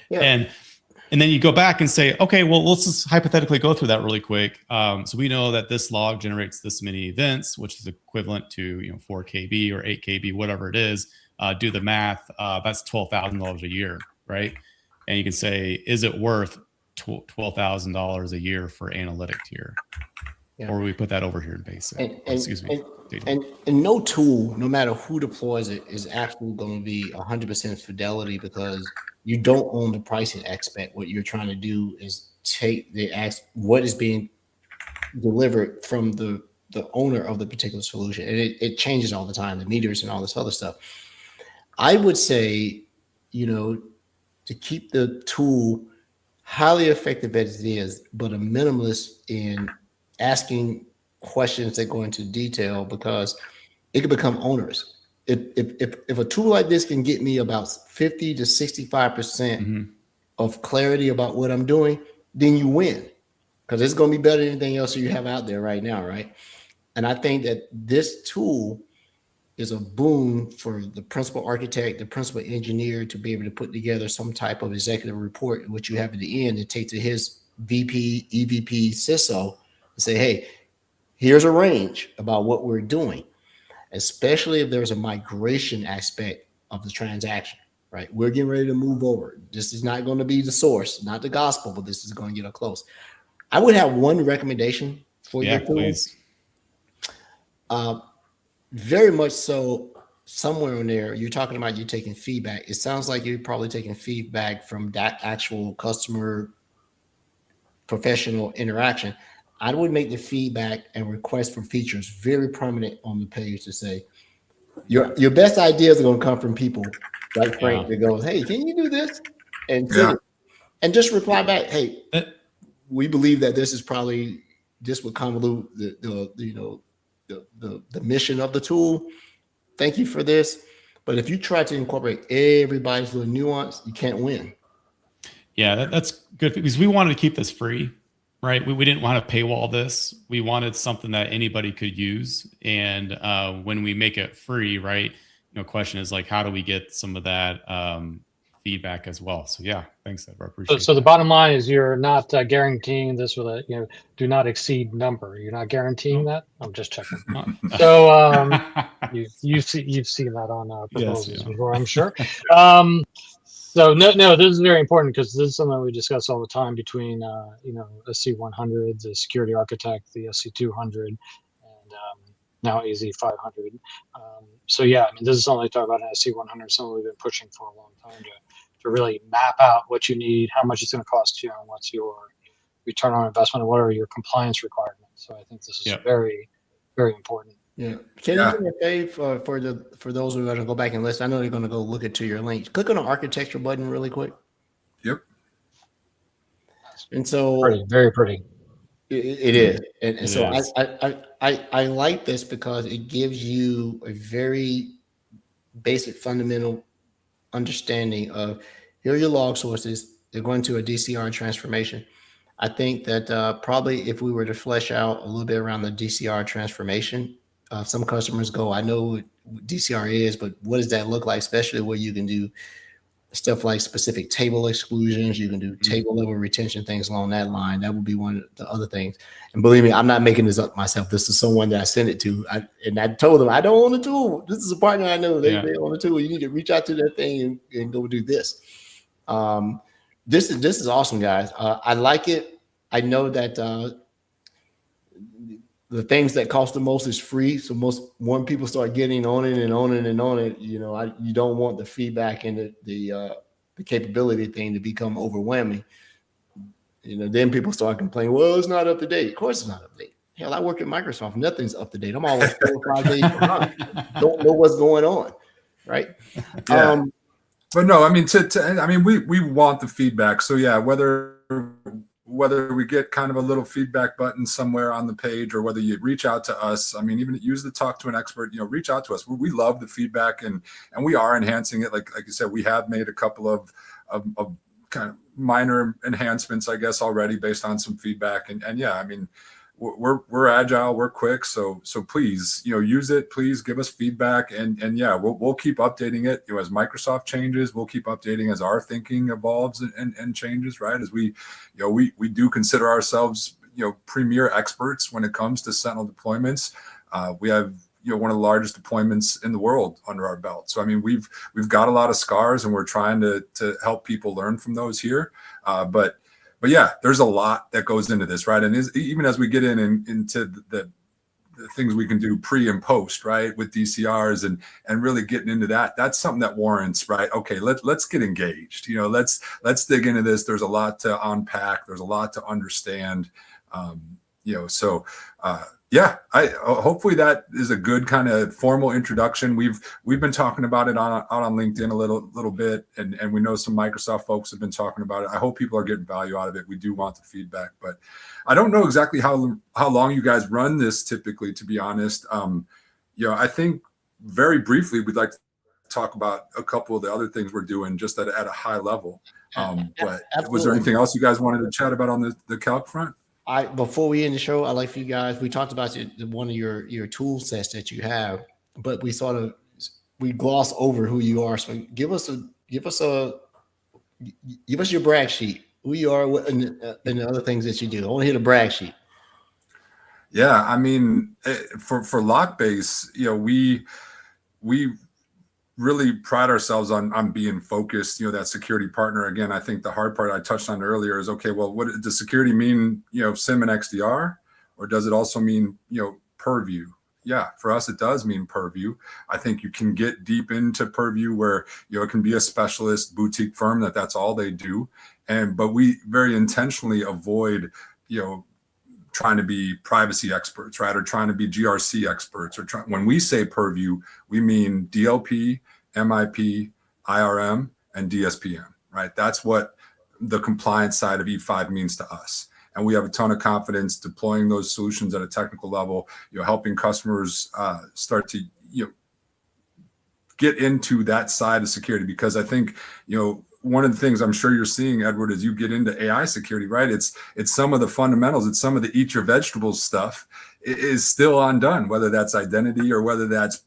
And then you go back and say, okay, well, let's just hypothetically go through that really quick. So we know that this log generates this many events, which is equivalent to 4 KB or 8 KB, whatever it is. Do the math. That's $12,000 a year, right? And you can say, is it worth $12,000 a year for analytic tier? Or we put that over here in basic. And no tool, no matter who deploys it, is actually going to be 100% fidelity because you don't own the pricing aspect. What you're trying to do is take what is being delivered from the owner of the particular solution. And it changes all the time, the meters and all this other stuff. I would say, to keep the tool highly effective as it is, but a minimalist in asking questions that go into detail, because it can become onerous. If a tool like this can get me about 50 to 65% of clarity about what I'm doing, then you win, because it's going to be better than anything else you have out there right now, right? And I think that this tool is a boon for the principal architect, the principal engineer, to be able to put together some type of executive report, which you have at the end, to take to his VP, EVP, CISO, and say, hey, here's a range about what we're doing, especially if there's a migration aspect of the transaction, right? We're getting ready to move over. This is not going to be the source, not the gospel, but this is going to get us close. I would have one recommendation for your tool. Please. Very much so, somewhere in there, you're talking about you taking feedback. It sounds like you're probably taking feedback from that actual customer professional interaction. I would make the feedback and request for features very prominent on the page to say, your best ideas are going to come from people like Frank that goes, hey, can you do this? And just reply back, hey, we believe that this is probably, this would convolute the mission of the tool. Thank you for this. But if you try to incorporate everybody's little nuance, you can't win. Yeah, that's good, because we wanted to keep this free, right? We didn't want to paywall this. We wanted something that anybody could use. And when we make it free, right, question is like, how do we get some of that feedback as well? So yeah, thanks, Edward. I appreciate it. So the bottom line is you're not guaranteeing this with a do not exceed number. You're not guaranteeing that. I'm just checking. So you've seen that on proposals before, I'm sure. So no, this is very important, because this is something we discuss all the time between SC100, the security architect, the SC200, and now AZ500. So yeah, I mean, this is something we talk about in SC100, something we've been pushing for a long time to really map out what you need, how much it's going to cost you, and what's your return on investment, and what are your compliance requirements. So I think this is very, very important. Yeah. Can you do a favor for those who are going to go back and listen? I know they're going to go look into your links. Click on the architecture button really quick. Yep. And so very pretty. It is. And so I like this because it gives you a very basic fundamental understanding of, here are your log sources. They're going to a DCR transformation. I think that probably if we were to flesh out a little bit around the DCR transformation, some customers go, I know what DCR is, but what does that look like? Especially where you can do stuff like specific table exclusions. You can do table level retention, things along that line. That would be one of the other things. And believe me, I'm not making this up myself. This is someone that I sent it to. And I told them, I don't own the tool. This is a partner I know. They own the tool. You need to reach out to that thing and go do this. This is awesome, guys. I like it. I know that the things that cost the most is free. So when people start getting on it and on it and on it, you don't want the feedback and the capability thing to become overwhelming. Then people start complaining, well, it's not up to date. Of course it's not up to date. Hell, I work at Microsoft. Nothing's up to date. I'm always 4 or 5 days behind. Don't know what's going on, right? Yeah. But no, I mean, we want the feedback. So yeah, whether we get kind of a little feedback button somewhere on the page, or whether you reach out to us, I mean, even use the talk to an expert, reach out to us. We love the feedback, and we are enhancing it. Like you said, we have made a couple of kind of minor enhancements, I guess, already based on some feedback. And yeah, I mean, we're agile, we're quick. So please, use it. Please give us feedback, and yeah, we'll keep updating it. As Microsoft changes, we'll keep updating as our thinking evolves and changes. Right, as we do consider ourselves premier experts when it comes to Sentinel deployments. We have one of the largest deployments in the world under our belt. So I mean, we've got a lot of scars, and we're trying to help people learn from those here. But yeah, there's a lot that goes into this, right? And even as we get into the things we can do pre and post, right, with DCRs and really getting into that, that's something that warrants, right? Okay, let's get engaged. Let's dig into this. There's a lot to unpack. There's a lot to understand. Yeah, hopefully that is a good kind of formal introduction. We've been talking about it out on LinkedIn a little bit, and we know some Microsoft folks have been talking about it. I hope people are getting value out of it. We do want the feedback, but I don't know exactly how long you guys run this typically, to be honest. I think very briefly, we'd like to talk about a couple of the other things we're doing just at a high level. But was there anything else you guys wanted to chat about on the calc front? Before we end the show, I'd like for you guys, we talked about one of your tool sets that you have, but we gloss over who you are. So give us your brag sheet, who you are, and the other things that you do. I want to hear the brag sheet. Yeah, I mean, for Lockbase, we really pride ourselves on being focused, that security partner. Again, I think the hard part I touched on earlier is, okay, well, what does security mean, SIEM and XDR, or does it also mean, purview? Yeah, for us, it does mean purview. I think you can get deep into purview where, it can be a specialist boutique firm that's all they do. But we very intentionally avoid, trying to be privacy experts, right? Or trying to be GRC experts, when we say purview, we mean DLP, MIP, IRM, and DSPM, right? That's what the compliance side of E5 means to us. And we have a ton of confidence deploying those solutions at a technical level, helping customers start to, get into that side of security. Because I think, one of the things I'm sure you're seeing, Edward, as you get into AI security, right? It's some of the fundamentals, it's some of the eat your vegetables stuff is still undone, whether that's identity or whether that's,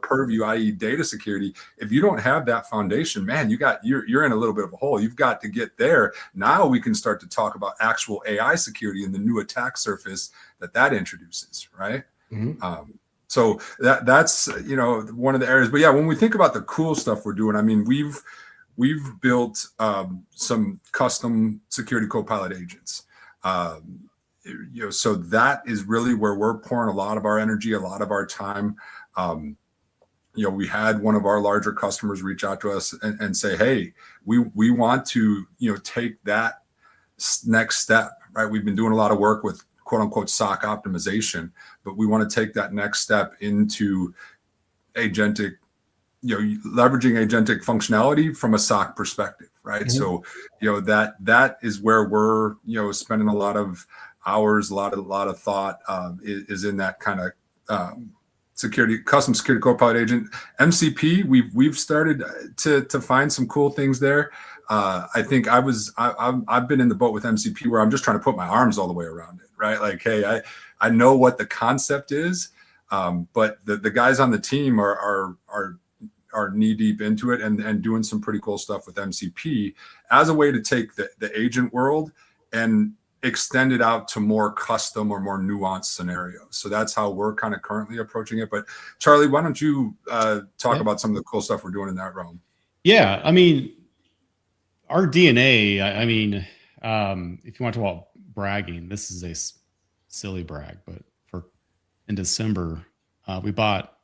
purview, i.e. data security. If you don't have that foundation, man, you're in a little bit of a hole. You've got to get there. Now we can start to talk about actual AI security and the new attack surface that introduces, right? Mm-hmm. So that's, one of the areas. But yeah, when we think about the cool stuff we're doing, I mean, we've built some custom security copilot agents. So that is really where we're pouring a lot of our energy, a lot of our time. We had one of our larger customers reach out to us and say, hey, we want to, take that next step, right? We've been doing a lot of work with quote unquote SOC optimization, but we want to take that next step into agentic, leveraging agentic functionality from a SOC perspective, right? Mm-hmm. So, that is where we're, spending a lot of hours, a lot of thought is in that kind of custom security copilot agent. MCP, we've started to find some cool things there. I think I've been in the boat with MCP where I'm just trying to put my arms all the way around it, right? Like, hey, I know what the concept is, but the guys on the team are knee deep into it and doing some pretty cool stuff with MCP as a way to take the agent world and extend it out to more custom or more nuanced scenarios. So that's how we're kind of currently approaching it. But Charlie, why don't you talk about some of the cool stuff we're doing in that realm? Yeah, I mean, our DNA, if you want to talk about bragging, this is a silly brag, but in December, we bought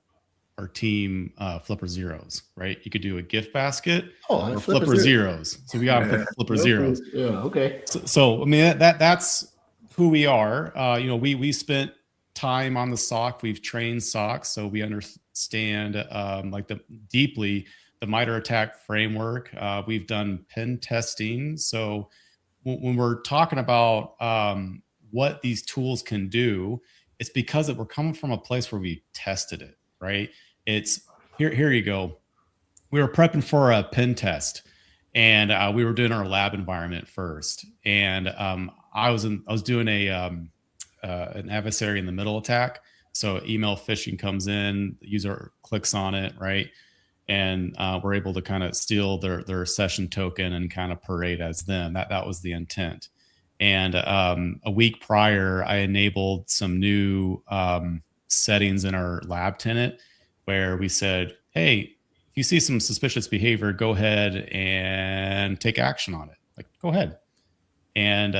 our team Flipper Zeros, right? You could do a gift basket or Flipper Zeros. So we got Flipper Zeros. Yeah, okay. So I mean, that's who we are. We spent time on the SOC. We've trained SOC, so we understand deeply the MITRE ATT&CK framework. We've done pen testing. So when we're talking about what these tools can do, it's because we're coming from a place where we tested it, right? It's here you go. We were prepping for a pen test, and we were doing our lab environment first. And I was doing an adversary in the middle attack. So email phishing comes in, the user clicks on it, right? And we're able to kind of steal their session token and kind of parade as them. That was the intent. And a week prior, I enabled some new settings in our lab tenant where we said, hey, if you see some suspicious behavior, go ahead and take action on it. Like, go ahead. And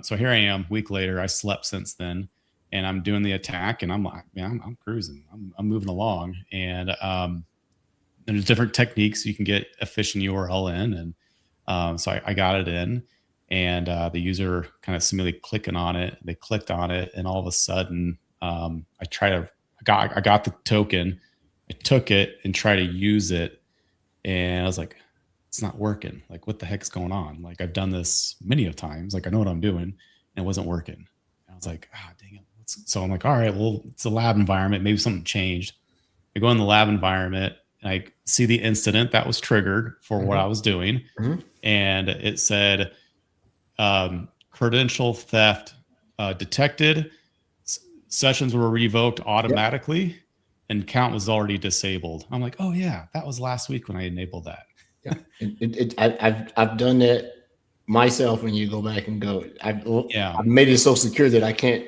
so here I am, a week later. I slept since then, and I'm doing the attack, and I'm like, man, I'm cruising. I'm moving along. And there's different techniques you can get a phishing URL in. And so I got it in, and the user kind of simulated clicking on it. They clicked on it, and all of a sudden, I got the token. I took it and tried to use it, and I was like, it's not working. Like, what the heck's going on? Like, I've done this many of times. Like, I know what I'm doing, and it wasn't working. And I was like, dang it. So I'm like, all right, well, it's a lab environment. Maybe something changed. I go in the lab environment, and I see the incident that was triggered for what I was doing. And it said, credential theft detected, sessions were revoked automatically, and count was already disabled. I'm like, oh yeah, that was last week when I enabled that. I've done that myself. When you go back and go, I've made it so secure that I can't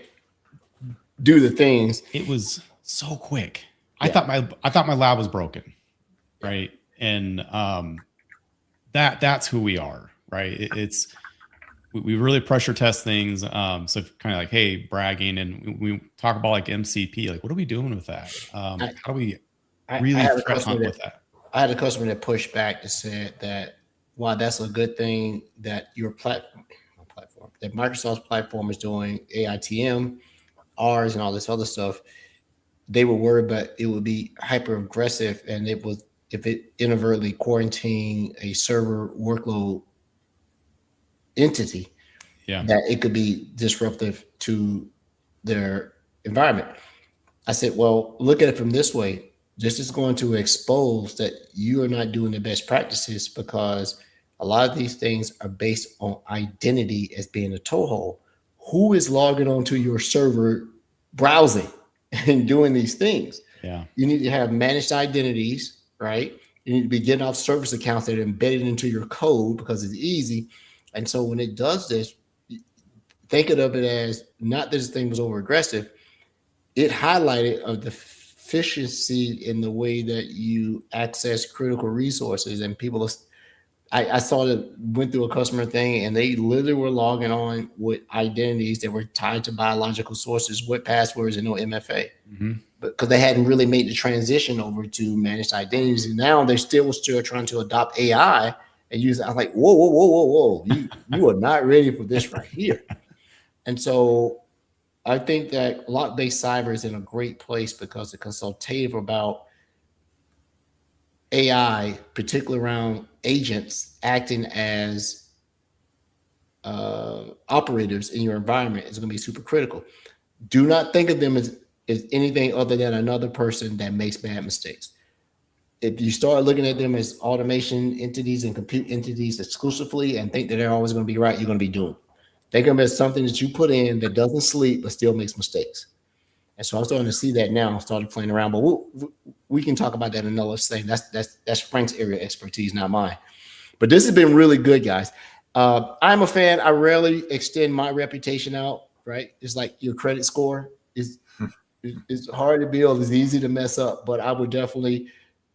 do the things. It was so quick. I thought my lab was broken, right? And that's who we are, right? We really pressure test things. So kind of like, hey, bragging, and we talk about like MCP, like what are we doing with that? How do we really threat hunt with that? I had a customer that pushed back that said that while that's a good thing that your platform, that Microsoft's platform is doing AITM, ours, and all this other stuff, they were worried, but it would be hyper aggressive, and it was if it inadvertently quarantine a server workload entity, that it could be disruptive to their environment. I said, well, look at it from this way. This is going to expose that you are not doing the best practices, because a lot of these things are based on identity as being a toehold. Who is logging onto your server, browsing and doing these things? Yeah. You need to have managed identities, right? You need to be getting off service accounts that are embedded into your code because it's easy. And so when it does this, think of it as not that this thing was over aggressive. It highlighted of the efficiency in the way that you access critical resources. And people, I saw that went through a customer thing, and they literally were logging on with identities that were tied to biological sources with passwords and no MFA, because they hadn't really made the transition over to managed identities. And now they're still trying to adopt AI and use it. I'm like, whoa. You are not ready for this right here. And so I think that lot-based cyber is in a great place because the consultative about AI, particularly around agents acting as operators in your environment, is going to be super critical. Do not think of them as anything other than another person that makes bad mistakes. If you start looking at them as automation entities and compute entities exclusively and think that they're always going to be right, you're going to be doomed. Think of them as something that you put in that doesn't sleep but still makes mistakes. And so I'm starting to see that now. I started playing around, but we can talk about that another thing. That's Frank's area of expertise, not mine. But this has been really good, guys. I'm a fan. I rarely extend my reputation out, right? It's like your credit score is hard to build. It's easy to mess up, but I would definitely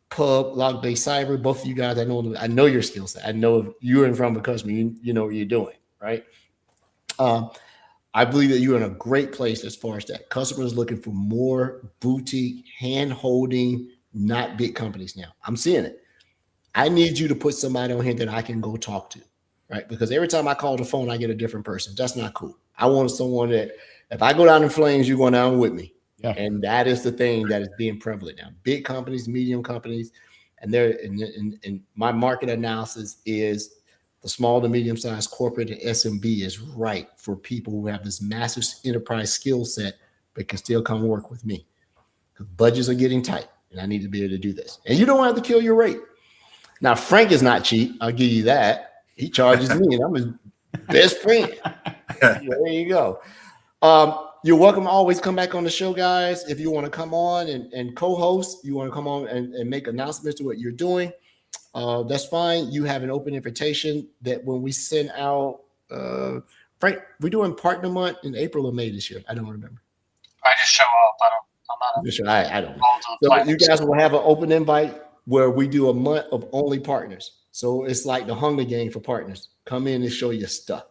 pub, log-based cyber, both of you guys, I know your skill set. I know if you're in front of a customer, you know what you're doing, right? I believe that you're in a great place as far as that. Customers looking for more boutique, hand-holding, not big companies now. I'm seeing it. I need you to put somebody on here that I can go talk to, right? Because every time I call the phone, I get a different person. That's not cool. I want someone that if I go down in flames, you're going down with me. Yeah. And that is the thing that is being prevalent now. Big companies, medium companies, and they're in my market analysis is the small to medium-sized corporate and SMB is right for people who have this massive enterprise skill set but can still come work with me. Because budgets are getting tight, and I need to be able to do this. And you don't have to kill your rate. Now, Frank is not cheap. I'll give you that. He charges me, and I'm his best friend. There you go. You're welcome to always come back on the show, guys. If you want to come on and co-host, you want to come on and make announcements to what you're doing, that's fine. You have an open invitation that when we send out, Frank, we're doing partner month in April or May this year. I don't remember. I just show up. I'm not sure. I don't know. So you guys will have an open invite where we do a month of only partners. So it's like the Hunger Game for partners. Come in and show your stuff.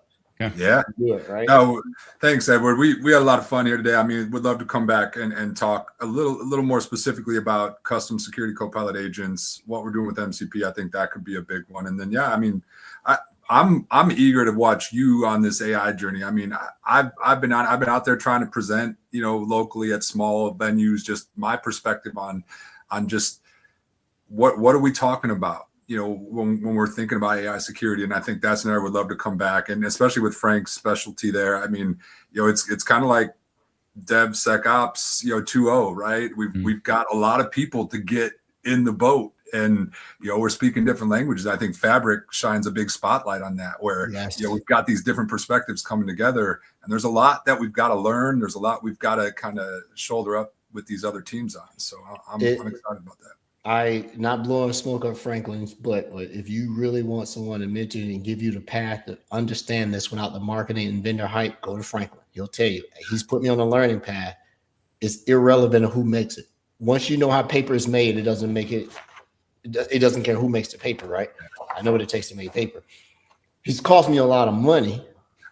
Yeah. Do it, right? No, thanks, Edward. We had a lot of fun here today. I mean, we'd love to come back and talk a little more specifically about custom security co-pilot agents, what we're doing with MCP. I think that could be a big one. And then, yeah, I mean, I'm eager to watch you on this AI journey. I mean, I've been out there trying to present, locally at small venues, just my perspective on just what are we talking about? When we're thinking about AI security. And I think that's an area I would love to come back. And especially with Frank's specialty there. I mean, it's kind of like DevSecOps, 2.0, right? We've got a lot of people to get in the boat, and we're speaking different languages. I think Fabric shines a big spotlight on that, where we've got these different perspectives coming together, and there's a lot that we've got to learn. There's a lot we've got to kind of shoulder up with these other teams on. So I'm excited about that. I not blowing smoke up Franklin's, but if you really want someone to mentor you and give you the path to understand this without the marketing and vendor hype, go to Franklin. He'll tell you. He's put me on a learning path. It's irrelevant of who makes it. Once you know how paper is made, it doesn't make it. It doesn't care who makes the paper, right? I know what it takes to make paper. He's cost me a lot of money.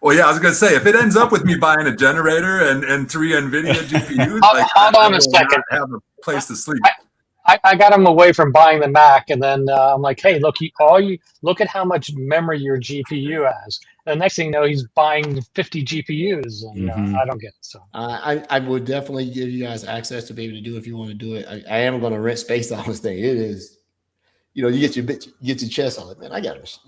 Well, yeah, I was gonna say, if it ends up with me buying a generator and 3 NVIDIA GPUs, hold on a second. Have a place to sleep. I got him away from buying the Mac, and then I'm like, hey, look, look at how much memory your GPU has. And the next thing you know, he's buying 50 GPUs, and I don't get it. So I would definitely give you guys access to be able to do it if you want to do it. I am going to rent space on this thing. It is, you get your chest on it, man. I got it.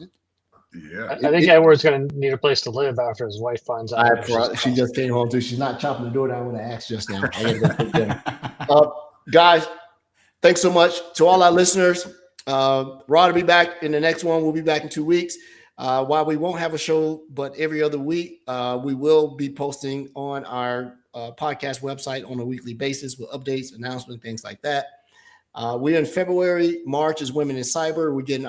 Yeah, I think Edward's going to need a place to live after his wife finds out. She just came home too. She's not chopping the door down when I asked just now. I gotta go cook dinner. Guys, thanks so much to all our listeners. Rod will be back in the next one. We'll be back in 2 weeks. While we won't have a show, but every other week, we will be posting on our podcast website on a weekly basis with updates, announcements, things like that. We're in February. March is Women in Cyber. We're getting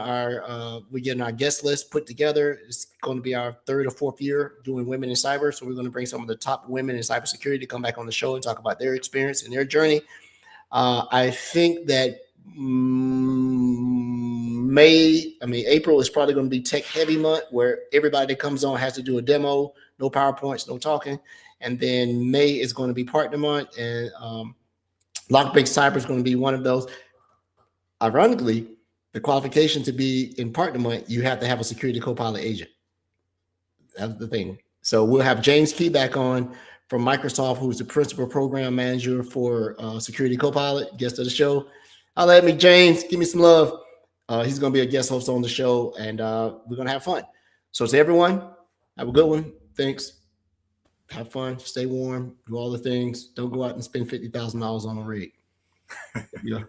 our guest list put together. It's going to be our 3rd or 4th year doing Women in Cyber. So we're going to bring some of the top women in cybersecurity to come back on the show and talk about their experience and their journey. I think that April is probably going to be tech heavy month, where everybody that comes on has to do a demo, no PowerPoints, no talking. And then May is going to be partner month, and Lockbig Cyber is going to be one of those. Ironically, the qualification to be in partner month, you have to have a security co-pilot agent. That's the thing. So we'll have James Key back on from Microsoft, who's the principal program manager for Security Copilot, guest of the show. I'll let me, James, give me some love. He's going to be a guest host on the show, and we're going to have fun. So to everyone, have a good one. Thanks. Have fun. Stay warm. Do all the things. Don't go out and spend $50,000 on a rig. Yeah.